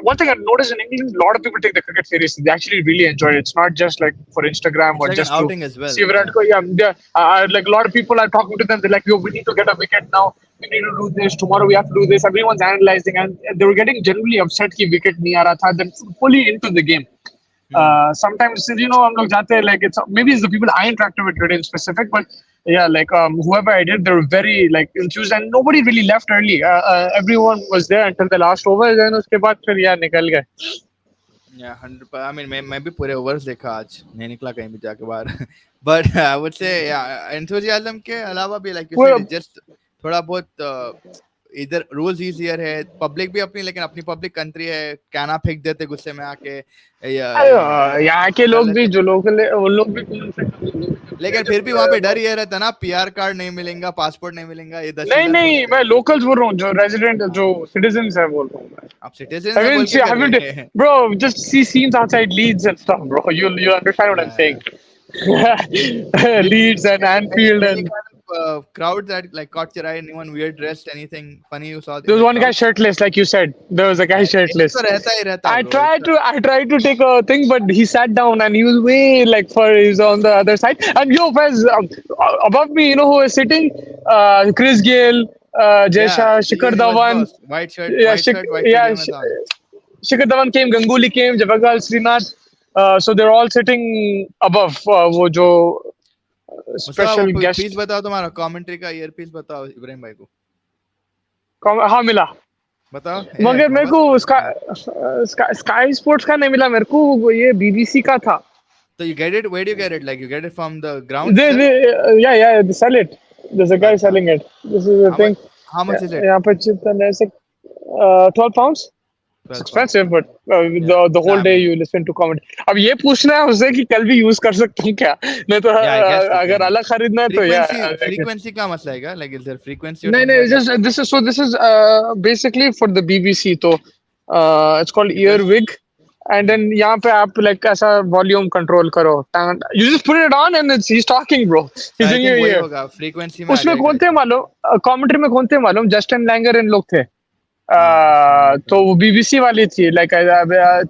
[SPEAKER 2] one thing I've noticed in England a lot of people take the cricket seriously they actually really enjoy it it's not just like for Instagram
[SPEAKER 1] It's
[SPEAKER 2] or
[SPEAKER 1] like an
[SPEAKER 2] just to
[SPEAKER 1] outing as well.
[SPEAKER 2] see Virat
[SPEAKER 1] Yeah.
[SPEAKER 2] Kohli like a lot of people are talking to them they're like yo we need to get a wicket now we need to do this tomorrow we have to do this everyone's analyzing and they were getting genuinely upset कि wicket नहीं आ रहा था then fully into the game
[SPEAKER 1] Hmm.
[SPEAKER 2] sometimes हम लोग जाते हैं like it's maybe it's the people I interacted with today in specific but yeah like whoever I did they were very like enthused and nobody really left early everyone was there until the last over then उसके बाद फिर यार निकल गए
[SPEAKER 1] Yeah, 100. I mean, मैं भी पूरे overs देखा आज नहीं निकला कहीं भी जाके बाहर. But I would say yeah, enthusiasm के अलावा भी like you said
[SPEAKER 2] वो
[SPEAKER 1] it's just थोड़ा बहुत इधर रूल्स इजियर है पब्लिक भी अपनी लेकिन अपनी पब्लिक कंट्री है कहना फेंक देते गुस्से में आके
[SPEAKER 2] यहाँ के
[SPEAKER 1] कर
[SPEAKER 2] लोग भी
[SPEAKER 1] लेते.
[SPEAKER 2] जो लोकल है उन लोग भी कौन
[SPEAKER 1] लेकिन फिर भी वहां पे डर ये रहता ना पीआर कार्ड नहीं मिलेगा पासपोर्ट नहीं मिलेगा ये
[SPEAKER 2] नहीं
[SPEAKER 1] दशीला थोड़ी
[SPEAKER 2] नहीं
[SPEAKER 1] है.
[SPEAKER 2] मैं लोकल्स बोल रहा हूँ जो रेजिडेंट जो सिटीजन्स है बोल रहा हूँ मैं
[SPEAKER 1] आप सिटीजन है बोल के कर रहे हैं.
[SPEAKER 2] bro, just see scenes outside Leeds and stuff, bro. You understand what I'm
[SPEAKER 1] Yeah.
[SPEAKER 2] saying?
[SPEAKER 1] Did,
[SPEAKER 2] Leeds and Anfield
[SPEAKER 1] any
[SPEAKER 2] and
[SPEAKER 1] kind of crowd that like caught your eye? Anyone weird dressed? Anything funny you saw
[SPEAKER 2] there
[SPEAKER 1] in
[SPEAKER 2] was
[SPEAKER 1] the
[SPEAKER 2] one guy
[SPEAKER 1] crowd?
[SPEAKER 2] shirtless, like you said. There was a guy
[SPEAKER 1] एक
[SPEAKER 2] shirtless.
[SPEAKER 1] तो रहता ही रहता bro. एक तो
[SPEAKER 2] I tried to take a thing, but he sat down and he was way like he's on the other side. And yo, Faz, above me, you know who is sitting? Chris Gale, Jay
[SPEAKER 1] yeah,
[SPEAKER 2] Shah,
[SPEAKER 1] he
[SPEAKER 2] Shikhar
[SPEAKER 1] was
[SPEAKER 2] Dhawan.
[SPEAKER 1] boss.
[SPEAKER 2] Yeah,
[SPEAKER 1] White shirt ये में था.
[SPEAKER 2] Shikhar Dhawan came, Ganguly came, Javagal, Srinath. So they're all sitting above. वो जो
[SPEAKER 1] Mustafa
[SPEAKER 2] special
[SPEAKER 1] वो
[SPEAKER 2] guest.
[SPEAKER 1] Piece बताओ तुम्हारा commentary का year piece बताओ इब्राहिम भाई को
[SPEAKER 2] हाँ मिला
[SPEAKER 1] बताओ
[SPEAKER 2] मगर
[SPEAKER 1] तुम्हारे
[SPEAKER 2] मेरे
[SPEAKER 1] पास.
[SPEAKER 2] को
[SPEAKER 1] हाँ.
[SPEAKER 2] स्काई स्पोर्ट्स का नहीं मिला मेरे को वो ये बीबीसी का था
[SPEAKER 1] So you get it? Where do you get it? Like you get it from the ground
[SPEAKER 2] they
[SPEAKER 1] itself?
[SPEAKER 2] they sell it there's a guy
[SPEAKER 1] अच्छा.
[SPEAKER 2] selling it this is the
[SPEAKER 1] How much?
[SPEAKER 2] thing
[SPEAKER 1] How much is it?
[SPEAKER 2] यहाँ पे चिंतन ऐसे 12 pounds it's
[SPEAKER 1] 12 pounds.
[SPEAKER 2] expensive but
[SPEAKER 1] Yeah.
[SPEAKER 2] the whole
[SPEAKER 1] Nah, I
[SPEAKER 2] day
[SPEAKER 1] mean,
[SPEAKER 2] you listen to comment अब ये पूछना है उससे कि कल भी यूज कर सकता हूँ क्या नहीं तो
[SPEAKER 1] yeah, I guess you
[SPEAKER 2] अगर
[SPEAKER 1] can.
[SPEAKER 2] अलग खरीदना है तो या
[SPEAKER 1] Frequency का मसला है क्या? Like is there frequency or
[SPEAKER 2] नहीं
[SPEAKER 1] something
[SPEAKER 2] नहीं
[SPEAKER 1] like that?
[SPEAKER 2] just this is basically for the BBC तो it's called
[SPEAKER 1] You just
[SPEAKER 2] earwig and then यहाँ पे आप like ऐसा volume control करो you just put it on and he's talking bro
[SPEAKER 1] so
[SPEAKER 2] he's
[SPEAKER 1] I
[SPEAKER 2] in your
[SPEAKER 1] think वही
[SPEAKER 2] ear
[SPEAKER 1] होगा frequency में आ
[SPEAKER 2] उसमें
[SPEAKER 1] जाएगा
[SPEAKER 2] कौन
[SPEAKER 1] I
[SPEAKER 2] थे
[SPEAKER 1] think.
[SPEAKER 2] मालूम कमेंट्री में कौन थे मालूम जस्टिन लैंगर इन लोग थे
[SPEAKER 1] हाँ just a minute.
[SPEAKER 2] तो वो बीबीसी वाली थी लाइक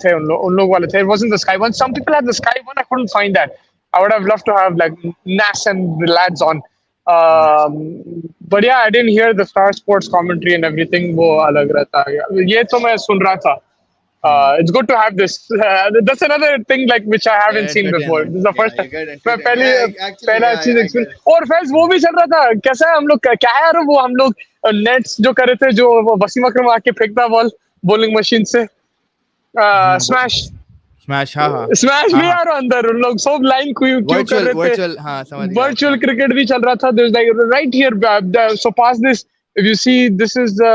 [SPEAKER 2] थे उन लोग वाले थे it wasn't the Sky one some people had the Sky one I couldn't find that I would have loved to have like Nas and the lads on
[SPEAKER 1] Nice.
[SPEAKER 2] but yeah I didn't hear the Star Sports commentary and everything वो अलग रहता है ये तो मैं सुन रहा था it's good to have this that's another thing like which I haven't seen before this
[SPEAKER 1] Entertainment.
[SPEAKER 2] is the
[SPEAKER 1] Yeah,
[SPEAKER 2] first
[SPEAKER 1] you
[SPEAKER 2] time
[SPEAKER 1] get
[SPEAKER 2] मैं
[SPEAKER 1] entertainment. Yeah, actually,
[SPEAKER 2] पहला
[SPEAKER 1] yeah,
[SPEAKER 2] चीज
[SPEAKER 1] I
[SPEAKER 2] एक्सपीरियंस
[SPEAKER 1] guess.
[SPEAKER 2] और फैज वो भी चल रहा था कैसा है हम लोग क्या है यार वो हम लोग नेट्स जो कर रहे थे जो वो वसीम अकरम आके फेंकता बॉल बॉलिंग मशीन से स्मैश
[SPEAKER 1] Smash. हाँ हाँ
[SPEAKER 2] स्मैश
[SPEAKER 1] हाँ
[SPEAKER 2] भी
[SPEAKER 1] हाँ.
[SPEAKER 2] यार अंदर उन लोग सब लाइन क्यों क्यों कर रहे थे
[SPEAKER 1] Virtual हाँ समझ गया
[SPEAKER 2] वर्चुअल
[SPEAKER 1] समझ गया.
[SPEAKER 2] क्रिकेट भी चल रहा था there's like right here so past this if you see this is the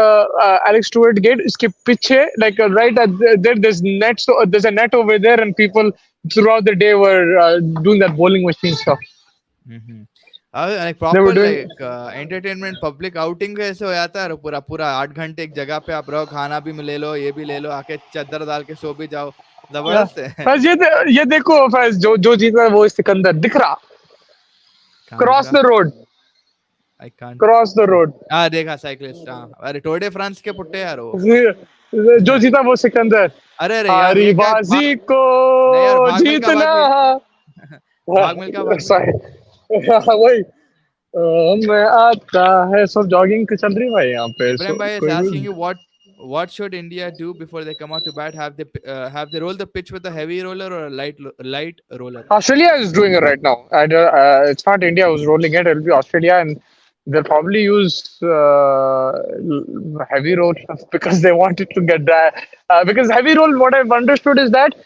[SPEAKER 2] Alex Stewart gate इसके पीछे like right at there's net so there's a net over there and people throughout the day were doing that bowling machine stuff
[SPEAKER 1] Mm-hmm. Like
[SPEAKER 2] They were
[SPEAKER 1] proper
[SPEAKER 2] doing.
[SPEAKER 1] Like entertainment public outing कैसे हो जाता है, पूरा पूरा 8 घंटे एक जगह पे आप रहो, खाना भी ले लो, ये भी ले लो, आके चादर डाल के सो भी जाओ, जबरदस्त है।
[SPEAKER 2] फैज ये देखो फैज, जो जीता वो सिकंदर दिख रहा,
[SPEAKER 1] कहाँ दिख
[SPEAKER 2] क्रॉस
[SPEAKER 1] रहा?
[SPEAKER 2] The road,
[SPEAKER 1] I can't
[SPEAKER 2] cross the
[SPEAKER 1] sea.
[SPEAKER 2] Road.
[SPEAKER 1] हाँ देखा, साइकिलिस्ट, हाँ, अरे टूर डे फ्रांस के पुट्टे यार वो।
[SPEAKER 2] जो जीता वो सिकंदर।
[SPEAKER 1] अरे अरे यार,
[SPEAKER 2] हारी
[SPEAKER 1] ये क्या
[SPEAKER 2] बाजी को
[SPEAKER 1] नहीं यार, भाग मिल्खा
[SPEAKER 2] जीतना।
[SPEAKER 1] भाग भी। भाग मिल्खा भाग भी।
[SPEAKER 2] सॉरी। वही मैं आता है, सब जॉगिंग चल रही भाई यहाँ पे,
[SPEAKER 1] Ibrahim Bhai is
[SPEAKER 2] कोई
[SPEAKER 1] asking
[SPEAKER 2] भी।
[SPEAKER 1] you what should India do before they come out to bat? Have they roll the pitch with a heavy roller or a light roller?
[SPEAKER 2] Australia is doing it right now. It's not India who's rolling it. It'll be Australia, and they'll probably use heavy roll because they want it to get dry. Because heavy roll, what I've understood is that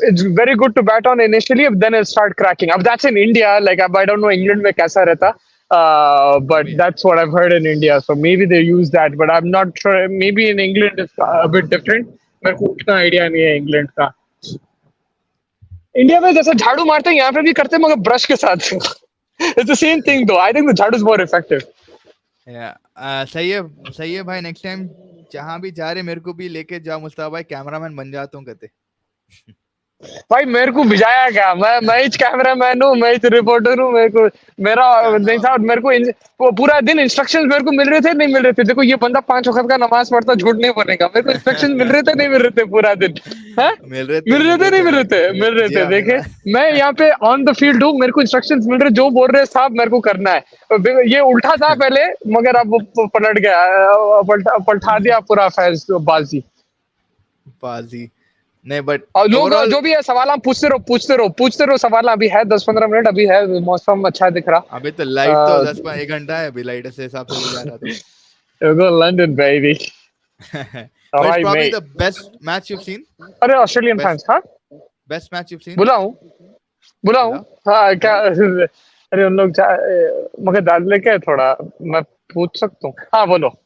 [SPEAKER 2] it's very good to bat on initially, but then it'll start cracking. That's in India. Like I don't know England में कैसा रहता.
[SPEAKER 1] वो
[SPEAKER 2] But
[SPEAKER 1] भी है।
[SPEAKER 2] that's what I've heard in India. So maybe they use that, but I'm not sure. Maybe in England it's a bit different. मेरे को उतना idea नहीं है इंग्लैंड का। इंडिया में जैसे झाड़ू मारते हैं यहाँ पे भी करते हैं, मगर ब्रश के साथ। इट्स द सेम थिंग दो, आई थिंक द झाड़ू इज मोर इफेक्टिव।
[SPEAKER 1] सही है भाई, नेक्स्ट टाइम जहां भी जा रहे मेरे को भी लेके जाओ मुस्तफा भाई, कैमरामैन बन जाता हूँ कहते।
[SPEAKER 2] भाई मेरे को भिजाया क्या, मैं इच कैमरामैन हूँ, मैं इच रिपोर्टर हूँ, मेरे को मेरा
[SPEAKER 1] क्या
[SPEAKER 2] नहीं
[SPEAKER 1] ना,
[SPEAKER 2] था। मेरे को वो पूरा दिन इंस्ट्रक्शंस मेरे को मिल रहे थे, नहीं मिल रहे थे। देखो ये बंदा 5 वक्त का नमाज पढ़ता, झूठ नहीं बोलेगा। मेरे को इंस्ट्रक्शंस मिल रहे थे, नहीं मिल रहे थे पूरा दिन। है मिल रहे थे, नहीं मिल रहे थे, मिल रहे
[SPEAKER 1] जी
[SPEAKER 2] थे।
[SPEAKER 1] हाँ, मिल
[SPEAKER 2] देखे
[SPEAKER 1] रहा है।
[SPEAKER 2] मैं यहाँ पे ऑन द फील्ड हूँ, मेरे को इंस्ट्रक्शंस मिल रहे, जो बोल रहे साहब मेरे को करना है। ये उल्टा था पहले, मगर अब वो पलट गया, पलटा दिया पूरा फैज बाजी।
[SPEAKER 1] बाजी नहीं, बट
[SPEAKER 2] और लोग
[SPEAKER 1] ओवरऑल
[SPEAKER 2] जो भी है सवाल आप पूछते रहो, पूछते रहो, पूछते रहो सवाल। अभी है 10-15 मिनट, अभी है, मौसम अच्छा दिख
[SPEAKER 1] अभी तो लाइट तो
[SPEAKER 2] रहा।
[SPEAKER 1] 1 घंटा है अभी, लाइट से हिसाब से भी जा रहा तो।
[SPEAKER 2] London baby.
[SPEAKER 1] But it's
[SPEAKER 2] right
[SPEAKER 1] probably
[SPEAKER 2] mate.
[SPEAKER 1] the best match you've seen.
[SPEAKER 2] अरे ऑस्ट्रेलियन
[SPEAKER 1] Best
[SPEAKER 2] फैंस, हाँ
[SPEAKER 1] best match you've seen.
[SPEAKER 2] बुलाऊं, बुलाऊं।
[SPEAKER 1] बोला
[SPEAKER 2] हाँ क्या,
[SPEAKER 1] बोला।
[SPEAKER 2] अरे उन लोग मगर डाल लेके थोड़ा, मैं पूछ सकता हूँ, हाँ बोलो।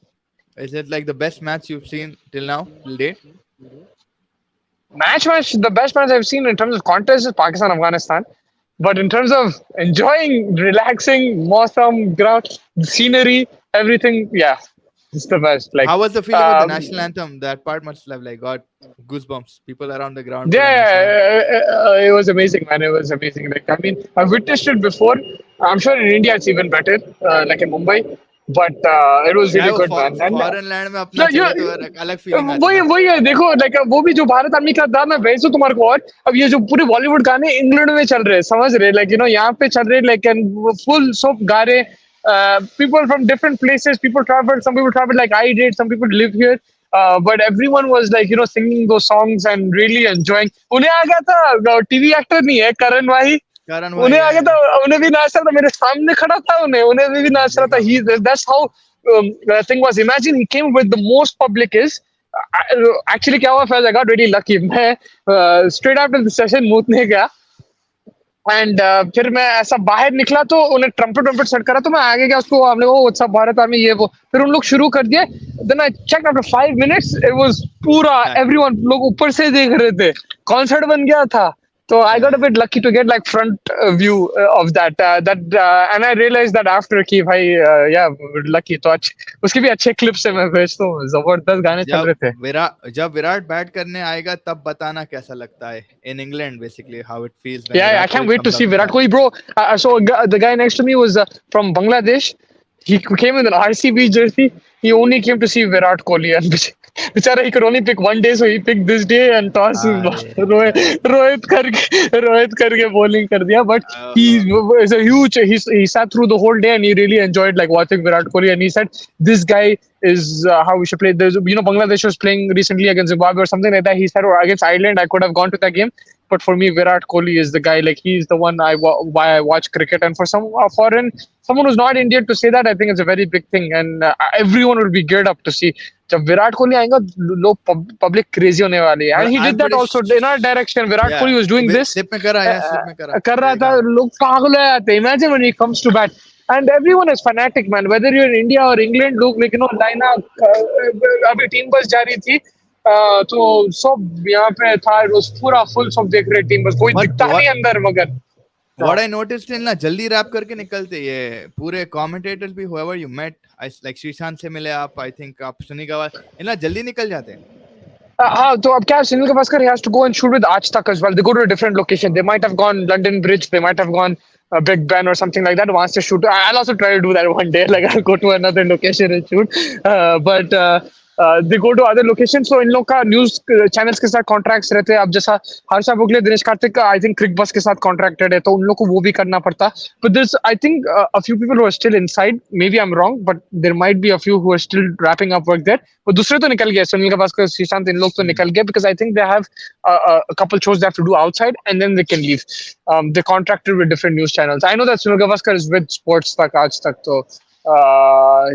[SPEAKER 1] Is it like the best match you've seen till now, till date?
[SPEAKER 2] Match, the best match I've seen in terms of contest is Pakistan Afghanistan. But in terms of enjoying, relaxing, mawsam, ground, scenery, everything, yeah, it's the best. Like,
[SPEAKER 1] How was the feeling with the national anthem? That part must have like got goosebumps. People around the ground for the national anthem.
[SPEAKER 2] it was amazing, man. It was amazing. Like, I mean, I've witnessed it before. I'm sure in India it's even better, like in Mumbai. But it was
[SPEAKER 1] क्या है
[SPEAKER 2] really
[SPEAKER 1] वो
[SPEAKER 2] good, man. And
[SPEAKER 1] foreign land में अपना
[SPEAKER 2] yeah,
[SPEAKER 1] चले तो एक अलग feeling आती
[SPEAKER 2] वही
[SPEAKER 1] ना।
[SPEAKER 2] वही है। देखो लाइक वो भी जो भारत आर्मी का था, मैं भेज दूं तुम्हारे को। और अब ये जो पूरे बॉलीवुड गाने इंग्लैंड में चल रहे हैं, समझ रहे, लाइक यहाँ पे चल रहे, लाइक फुल सोप गा रहे। People from different places, people travel, some people travel like I did, some people live here, but everyone was like singing दो सॉन्ग्स एंड रियली एंजॉयिंग। उन्हें आ गया था, टीवी एक्टर नहीं है करण भाई,
[SPEAKER 1] करण
[SPEAKER 2] उन्हें
[SPEAKER 1] भाई
[SPEAKER 2] आ गया
[SPEAKER 1] है।
[SPEAKER 2] था, उन्हें भी नाच रहा था, मेरे सामने खड़ा था, उन्हें भी नाच रहा था।
[SPEAKER 1] देखा।
[SPEAKER 2] He that's how the thing was. Imagine he came with the most public is actually क्या हुआ Faiz, I got really lucky. मैं straight after the session मूतने गया, एंड फिर मैं ऐसा बाहर निकला तो उन्हें ट्रम्पेट वम्पेट सेट करा, तो मैं आगे गया, उसको हमने वो व्हाट्सअप भारत आर्मी ये वो, फिर उन लोग शुरू कर दिए। Then I check after 5 minutes, it was पूरा एवरीवन, लोग ऊपर से देख रहे थे, कॉन्सर्ट बन गया था। तो I got a bit lucky to get like front view of and I realized that after कि भाई yeah lucky। तो उसके भी अच्छे क्लिप्स है, मैं भेजता हूँ, जबरदस्त गाने चल रहे थे।
[SPEAKER 1] जब विराट बैट करने आएगा तब बताना कैसा लगता है in England, basically how it feels when
[SPEAKER 2] Yeah, I
[SPEAKER 1] Virat
[SPEAKER 2] can't
[SPEAKER 1] Kohli
[SPEAKER 2] wait to
[SPEAKER 1] comes
[SPEAKER 2] see
[SPEAKER 1] out to
[SPEAKER 2] Virat
[SPEAKER 1] bat.
[SPEAKER 2] Kohli, bro. I saw the guy next to me was from Bangladesh. He came in an RCB jersey. He only came to see Virat Kohli, and बेचारा he could only pick one day, so he picked this day and toss
[SPEAKER 1] अरे
[SPEAKER 2] रोहित
[SPEAKER 1] यार,
[SPEAKER 2] रोहित करके bowling कर दिया. But he
[SPEAKER 1] ओहो,
[SPEAKER 2] is a huge. He sat through the whole day and he really enjoyed like watching Virat Kohli. And he said this guy is how we should play. There's Bangladesh was playing recently against Zimbabwe or something like that. He said, or against Ireland, I could have gone to that game. But for me, Virat Kohli is the guy. Like he's the one why I watch cricket. And for someone who's not Indian to say that, I think it's a very big thing. And everyone will be geared up to see. जब विराट कोहली आएगा, लोग public crazy होने वाली है।
[SPEAKER 1] but
[SPEAKER 2] and he did
[SPEAKER 1] I'm
[SPEAKER 2] that
[SPEAKER 1] pretty
[SPEAKER 2] also in our direction. Virat
[SPEAKER 1] yeah,
[SPEAKER 2] Kohli was doing this,
[SPEAKER 1] slip में करा, या slip में करा,
[SPEAKER 2] कर रहा था,
[SPEAKER 1] देखा।
[SPEAKER 2] लोग पागल हो जाते। Imagine when he comes to bat and everyone is fanatic man, whether you in India और इंग्लैंड। लोग लेकिन लाइन अभी टीम बस जा रही थी, तो सब यहाँ पे था, रोज पूरा फुल सब देख रहे टीम बस, कोई
[SPEAKER 1] But
[SPEAKER 2] दिखता नहीं
[SPEAKER 1] what
[SPEAKER 2] अंदर मगर।
[SPEAKER 1] What I noticed in ना जल्दी रैप करके निकलते ये पूरे commentators भी whoever you met like Sreesanth से मिले आप I think आप सुनी का ये ना जल्दी निकल जाते हैं.
[SPEAKER 2] हाँ तो अब क्या है, Sunil Gavaskar he has to go and shoot with Aaj Tak as well. They go to a different location. They might have gone London Bridge. They might have gone Big Ben or something like that. Wants to shoot. I'll also try to do that one day. Like I'll go to another location and shoot. But they go to other locations. So इन लोग का news channels के साथ contracts रहते हैं. अब जैसा हर्षा भोगले, दिनेश कार्तिक का I think क्रिक बस के साथ कॉन्ट्रैक्टेड है, तो उन लोग को वो भी करना पड़ता. But there's I think a few people who are still inside. Maybe I'm wrong, but there might be a few who are still wrapping up work there. वो दूसरे तो निकल गए, सुनील गावस्कर, श्रीशांत, इन लोग तो निकल गए because I think they have a couple shows they have to do outside and then they can leave. They contracted with different news channels. I know that Sunil Gavaskar is with Sports Tak, Aaj Tak, so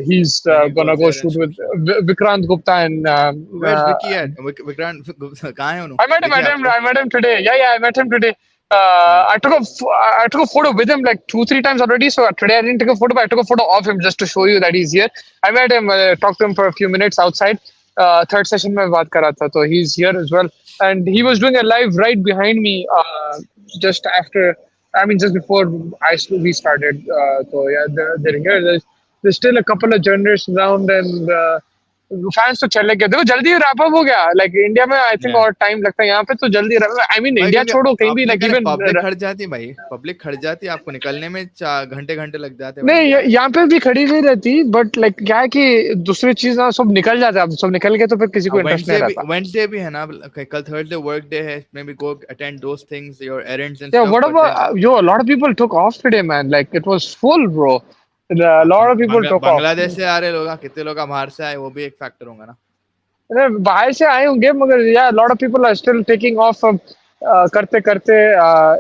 [SPEAKER 2] he's
[SPEAKER 1] Then he
[SPEAKER 2] gonna
[SPEAKER 1] goes
[SPEAKER 2] go
[SPEAKER 1] there and
[SPEAKER 2] shoot with
[SPEAKER 1] shoots.
[SPEAKER 2] Vikrant Gupta and
[SPEAKER 1] Where's Vicky at? Vikrant कहाँ है उन्हों?
[SPEAKER 2] I met him.
[SPEAKER 1] दिखे आपको?
[SPEAKER 2] I met him today. Yeah, I met him today.
[SPEAKER 1] हाँ.
[SPEAKER 2] I took a photo with him like 2-3 times already. So today I didn't take a photo, but I took a photo of him just to show you that he's here. I met him, talked to him for a few minutes outside. Third session में बात कर रहा था, so he's here as well. And he was doing a live right behind me, just after. I mean, just before we started. So yeah, they're here. There's still a couple of journalists around and. Fans तो चले गए. देखो जल्दी wrap up हो गया. Like India में I think
[SPEAKER 1] Yeah.
[SPEAKER 2] और time लगता है, यहाँ पे तो जल्दी. आई मीन
[SPEAKER 1] भाई
[SPEAKER 2] इंडिया
[SPEAKER 1] क्योंकि
[SPEAKER 2] छोड़ो, कहीं भी
[SPEAKER 1] अपने
[SPEAKER 2] लाइक
[SPEAKER 1] क्या
[SPEAKER 2] इवन
[SPEAKER 1] पब्लिक खड़ जाती है भाई. पब्लिक खड़ जाती है, आपको निकलने में घंटे घंटे लग जाते हैं भाई.
[SPEAKER 2] नहीं, यहाँ पे भी खड़ी नहीं रहती. बट लाइक क्या है कि दूसरी चीज ना सब निकल जाते हैं. अब सब निकल गए तो फिर किसी को इंटरेस्ट नहीं रहता.
[SPEAKER 1] वेडनेसडे भी है ना. कल थर्सडे वर्क डे है. May be go attend those things your errands and
[SPEAKER 2] Yeah,
[SPEAKER 1] stuff
[SPEAKER 2] what
[SPEAKER 1] but then
[SPEAKER 2] about yo? A lot of people took off today, man. Like it was full, bro. A lot of people took off.
[SPEAKER 1] Bangladesh से आ रहे लोग, कितने लोग बाहर से आए, वो भी एक फैक्टर होगा ना.
[SPEAKER 2] बाहर से आए होंगे मगर yeah, a lot of people are still taking off. करते करते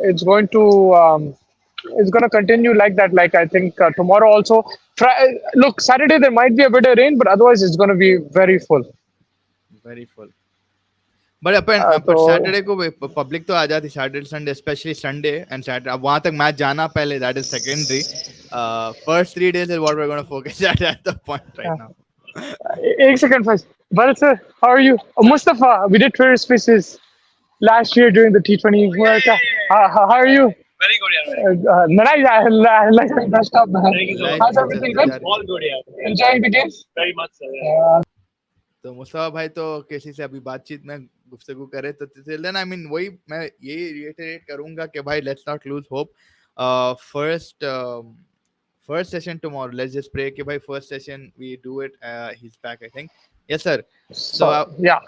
[SPEAKER 2] it's going to it's going to continue like that. Like I think tomorrow also. Look, Saturday there might be a bit of rain, but otherwise it's going to be very full.
[SPEAKER 1] Very full. But अपन पर
[SPEAKER 2] तो
[SPEAKER 1] Saturday को public तो आ जाती. Saturday Sunday specially Sunday and Saturday. अब वहां तक मैच जाना पहले, that is secondary. First 3 days is what we're going to focus at the point right now.
[SPEAKER 2] एक second first. Bharat sir, how are you? Mustafa, we did Twitter Spaces last year during the T20 World Cup. How are you?
[SPEAKER 3] Very good, yeah.
[SPEAKER 2] Like messed up, man.
[SPEAKER 3] Thank you so much.
[SPEAKER 2] How's everything good?
[SPEAKER 3] All good, yeah.
[SPEAKER 2] Enjoying the games?
[SPEAKER 3] Very much, sir. Yeah.
[SPEAKER 1] तो मुस्तफा भाई तो किसी से अभी बातचीत में गुफ्तगू करे तो देन आई मीन वही मैं ये रिएटरेट करूंगा कि भाई let's not lose hope. First session tomorrow, let's just pray कि भाई first session we do it. He is back I think. Yes sir. So
[SPEAKER 2] Yeah.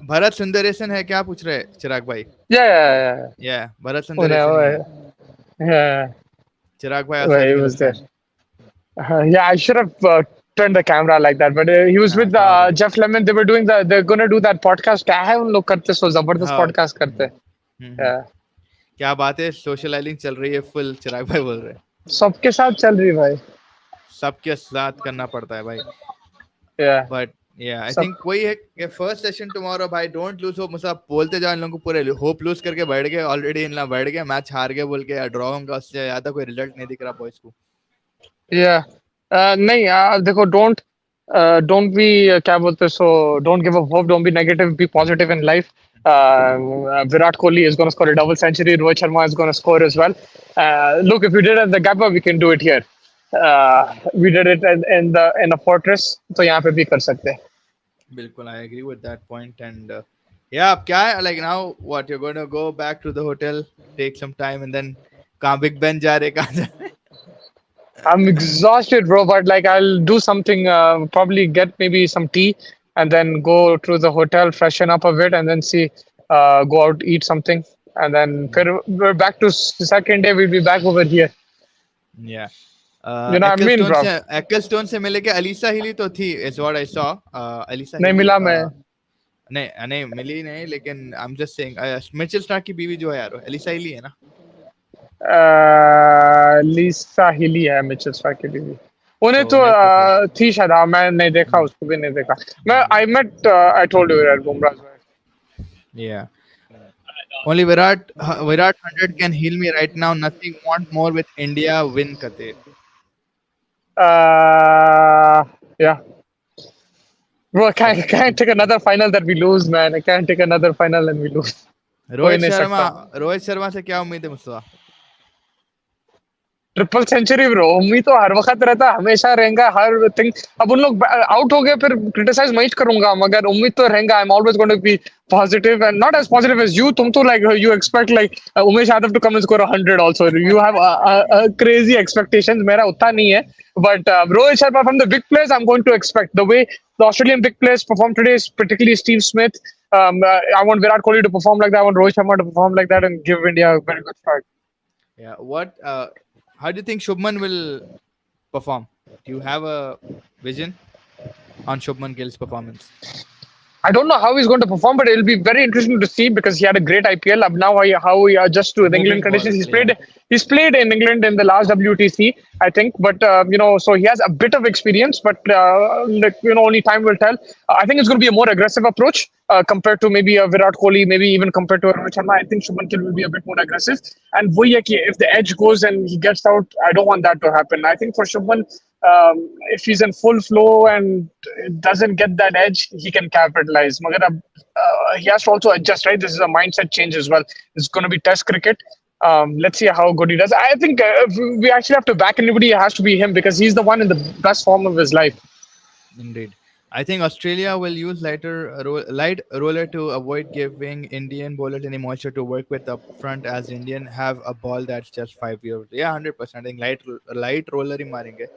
[SPEAKER 1] Bharat Sundaresan है क्या पूछ रहे चिराग भाई?
[SPEAKER 2] Yeah.
[SPEAKER 1] या भरत
[SPEAKER 2] Oh,
[SPEAKER 1] सुंदरेशन
[SPEAKER 2] no,
[SPEAKER 1] है.
[SPEAKER 2] yeah.
[SPEAKER 1] चिराग भाई
[SPEAKER 2] Well, he was there. Yeah, I should have turned the camera like that, but he was with
[SPEAKER 1] sorry.
[SPEAKER 2] Jeff Lemon. They were doing they're gonna do that podcast. क्या है उन लोग करते, सो जबरदस्त
[SPEAKER 1] हाँ.
[SPEAKER 2] podcast करते. Yeah.
[SPEAKER 1] क्या बात है, सोशलाइजिंग चल रही है फुल. चिराग भाई बोल रहे हैं
[SPEAKER 2] सबके साथ चल रही भाई.
[SPEAKER 1] सबके साथ करना पड़ता है भाई.
[SPEAKER 2] Yeah.
[SPEAKER 1] बट या आई
[SPEAKER 2] सब-
[SPEAKER 1] थिंक वही है कि फर्स्ट सेशन टुमारो भाई. Don't lose hope. मतलब बोलते जाओ इन लोगों को पूरे होप लूज करके बैठ गए ऑलरेडी. इन लोग बैठ गए, मैच हार गए बोल के ड्रॉ होगा. उससे ज्यादा कोई रिजल्ट नहीं दिख रहा बॉयज को.
[SPEAKER 2] Yeah. नहीं, देखो don't be क्या बोलते, so don't give up hope, don't be negative, be positive in life. Virat Kohli is going to score a double century. Rohit Sharma is going to score as well. Look, if we did it at the Gabba, we can do it here. We did it in a fortress, तो यहाँ पे भी कर सकते हैं.
[SPEAKER 1] बिल्कुल, I agree with that point. And या अब क्या है, like now what you gonna go back to the hotel, take some time and then कहाँ बिग बेन जा रहे, कहाँ जा रहे?
[SPEAKER 2] I'm exhausted, bro, but like I'll do something, probably get maybe some tea and then go to the hotel, freshen up a bit, and then go out, eat something, and then we're back to second day. We'll be back over here.
[SPEAKER 1] Yeah.
[SPEAKER 2] You know what I mean, bro?
[SPEAKER 1] Ecclestone से मिले के Alyssa हिली तो थी, is what I saw. Alyssa
[SPEAKER 2] नहीं मिला मैं.
[SPEAKER 1] नहीं मिली नहीं, लेकिन I'm just saying Mitchell Starc की बीवी जो है यार, अलीसा हिली है ना?
[SPEAKER 2] लीसा हिली है मिचेल स्टार्क की बीवी. उन्हें तो थी शायद. मैं नहीं देखा, उसको भी नहीं देखा. I met, I told you that Bumrah's wife.
[SPEAKER 1] Yeah. Only Virat 100 can heal me right now. Nothing want more with India win kate.
[SPEAKER 2] Yeah. Bro, I can't take another final that we lose, man. I can't take another final and we lose. हो ही
[SPEAKER 1] रोहित
[SPEAKER 2] नहीं
[SPEAKER 1] शर्मा,
[SPEAKER 2] सकता।
[SPEAKER 1] रोहित शर्मा से क्या उम्मीद है Mustafa?
[SPEAKER 2] Triple century bro, उम्मीद तो हर वक्त रहता है, हमेशा रहेगा हर थिंग। अब उन लोग आउट हो गए फिर क्रिटिसाइज मैं ही करूंगा, मगर उम्मीद तो रहेगा। I am always going to be positive and not as positive as you. तुम तो like you expect like Umesh Yadav to come and score 100 also, you have crazy expectations. मेरा उतना नहीं है, but Rohit Sharma from the big players I am going to expect the way the Australian big players perform today, particularly Steve Smith. I want Virat Kohli to perform like that. I want Rohit Sharma to perform like that and give India a very good start.
[SPEAKER 1] Yeah. What? How do you think Shubman will perform? Do you have a vision on Shubman Gill's performance?
[SPEAKER 2] I don't know how he's going to perform, but it'll be very interesting to see because he had a great IPL. Now how he adjusts to the England
[SPEAKER 1] Moving
[SPEAKER 2] conditions.
[SPEAKER 1] ball. Yeah.
[SPEAKER 2] He's played in England in the last WTC, I think. But so he has a bit of experience. But only time will tell. I think it's going to be a more aggressive approach compared to maybe a Virat Kohli, maybe even compared to a Rohit Sharma. I think Shubman Gill will be a bit more aggressive. And wohi hai ki if the edge goes and he gets out, I don't want that to happen. I think for Shubman, if he's in full flow and doesn't get that edge, he can capitalize. Magar he has to also adjust, right? This is a mindset change as well. It's going to be test cricket. Let's see how good he does. I think if we actually have to back anybody, it has to be him because he's the one in the best form of his life.
[SPEAKER 1] Indeed. I think Australia will use light roller to avoid giving Indian bowlers any moisture to work with up front, as Indian have a ball that's just 5 years. Yeah, 100%. I think light roller ही मारेंगे.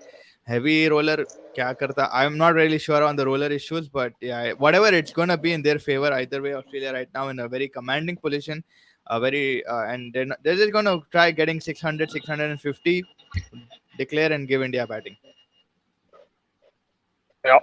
[SPEAKER 1] Heavy roller क्या करता? I'm not really sure on the roller issues, but yeah, whatever, it's gonna be in their favor either way. Australia right now in a very commanding position, and they're just gonna try getting 600, 650, declare and give India batting.
[SPEAKER 2] Yeah.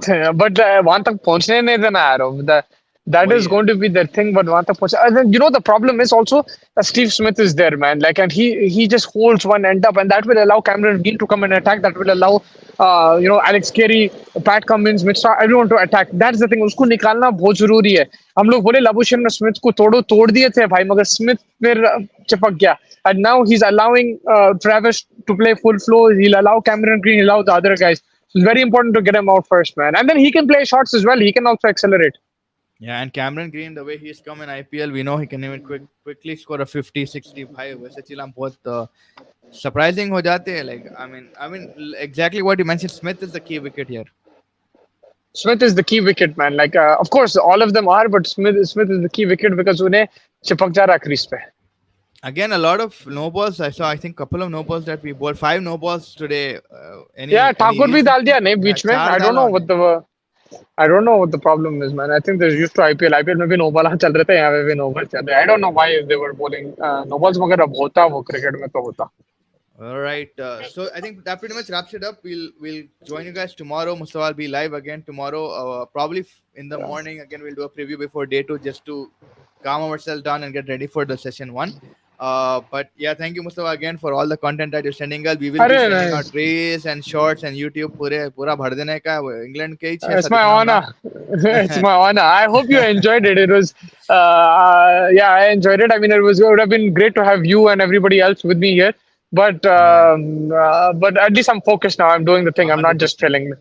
[SPEAKER 2] Yeah, but वहां तक पहुंचने नहीं देना यार। That
[SPEAKER 1] वही
[SPEAKER 2] is
[SPEAKER 1] है.
[SPEAKER 2] going to be the thing, but वहां तक पहुंच, and then, the problem is also that Steve Smith is there, man. Like, and he just holds one end up, and that will allow Cameron Green to come and attack. That will allow Alex Carey, Pat Cummins, Mitchell, everyone to attack. That's the thing. उसको निकालना बहुत जरूरी है। हम लोग बोले Labuschagne ने Smith को तोड़ दिए थे भाई, मगर स्मिथ फिर चिपक गया। And now he's allowing Travis to play full flow. He'll allow Cameron Green, he'll allow the other guys. So it's very important to get him out first, man. And then he can play shots as well. He can also accelerate.
[SPEAKER 1] Yeah, and Cameron Green, the way he's come in IPL, we know he can even quickly score a 50, 60 भाई वैसे चीज़ बहुत surprising हो जाते हैं. Like, I mean, exactly what you mentioned. Smith is the key wicket here.
[SPEAKER 2] Smith is the key wicket, man. Like, of course, all of them are, but Smith is the key wicket because उन्हें चिपक जा रहा crease पे.
[SPEAKER 1] Again, a lot of no balls. I saw, I think, couple of no balls that we bowled. 5 no balls today.
[SPEAKER 2] Yeah,
[SPEAKER 1] Any
[SPEAKER 2] Thakur भी
[SPEAKER 1] reason?
[SPEAKER 2] डाल दिया नहीं
[SPEAKER 1] Yeah,
[SPEAKER 2] बीच में.
[SPEAKER 1] चार
[SPEAKER 2] I don't
[SPEAKER 1] डाला
[SPEAKER 2] know
[SPEAKER 1] उन्हें.
[SPEAKER 2] I don't know what the problem is, man. I think they're used to IPL. IPL में भी no ball चल रहे थे, यहाँ पे भी no ball चल रहे. I don't know why they were bowling no balls, मगर अब होता वो cricket में तो होता.
[SPEAKER 1] All right. So I think that pretty much wraps it up. We'll join you guys tomorrow. Mustafa will be live again tomorrow. Probably in the morning again. We'll do a preview before day 2 just to calm ourselves down and get ready for the session 1. But yeah, thank you Mustafa again for all the content that you're sending us. We will be
[SPEAKER 2] अरे
[SPEAKER 1] sending
[SPEAKER 2] नहीं,
[SPEAKER 1] out reels and shorts and YouTube पूरा भर देने का है. England के ही 6
[SPEAKER 2] it's
[SPEAKER 1] 7
[SPEAKER 2] my
[SPEAKER 1] नाम ना.
[SPEAKER 2] honor. It's my honor. I hope you enjoyed it. It was, yeah, I enjoyed it. I mean, it would have been great to have you and everybody else with me here. But
[SPEAKER 1] Yeah,
[SPEAKER 2] at least I'm focused now. I'm doing the thing. I'm not just
[SPEAKER 1] 100%.
[SPEAKER 2] chilling.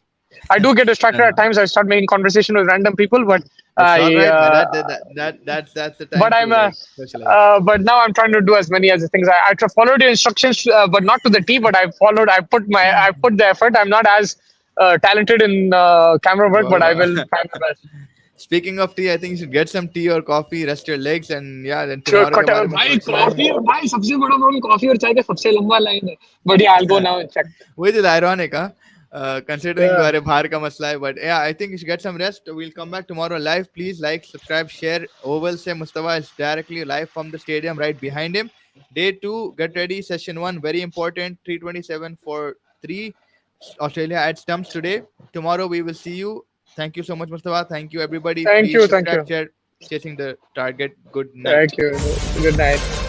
[SPEAKER 2] I do get distracted at times. I start making conversation with random people, but
[SPEAKER 1] It's all
[SPEAKER 2] I
[SPEAKER 1] right, man. That's the
[SPEAKER 2] but
[SPEAKER 1] time to like socialize.
[SPEAKER 2] but now I'm trying to do as many as the things. I followed your instructions, but not to the T. But I put the effort. I'm not as talented in camera work, but I
[SPEAKER 1] Well,
[SPEAKER 2] will try my best.
[SPEAKER 1] speaking of tea, I think you should get some tea or coffee, rest your legs, and yeah, then
[SPEAKER 2] Sure,
[SPEAKER 1] tomorrow के बारे में
[SPEAKER 3] भाई
[SPEAKER 1] सोचना है.
[SPEAKER 3] Coffee, भाई सबसे बड़ा problem coffee और चाय का सबसे लंबा लाइन है। But yeah, I'll go now and check.
[SPEAKER 1] Which is ironic, huh? Considering
[SPEAKER 2] Yeah.
[SPEAKER 1] हमारे बाहर का मसला है, but yeah, I think you should get some rest. We'll come back tomorrow live. Please like, subscribe, share. Oval से Mustafa is directly live from the stadium right behind him. Day 2, get ready. Session 1, very important. 327 for 3. Australia at stumps today. Tomorrow we will see you. Thank you so much, Mustafa. Thank you, everybody.
[SPEAKER 2] Thank
[SPEAKER 1] Please
[SPEAKER 2] you, thank
[SPEAKER 1] subscribe,
[SPEAKER 2] you,
[SPEAKER 1] share, chasing the target. Good night.
[SPEAKER 2] thank you. Good night.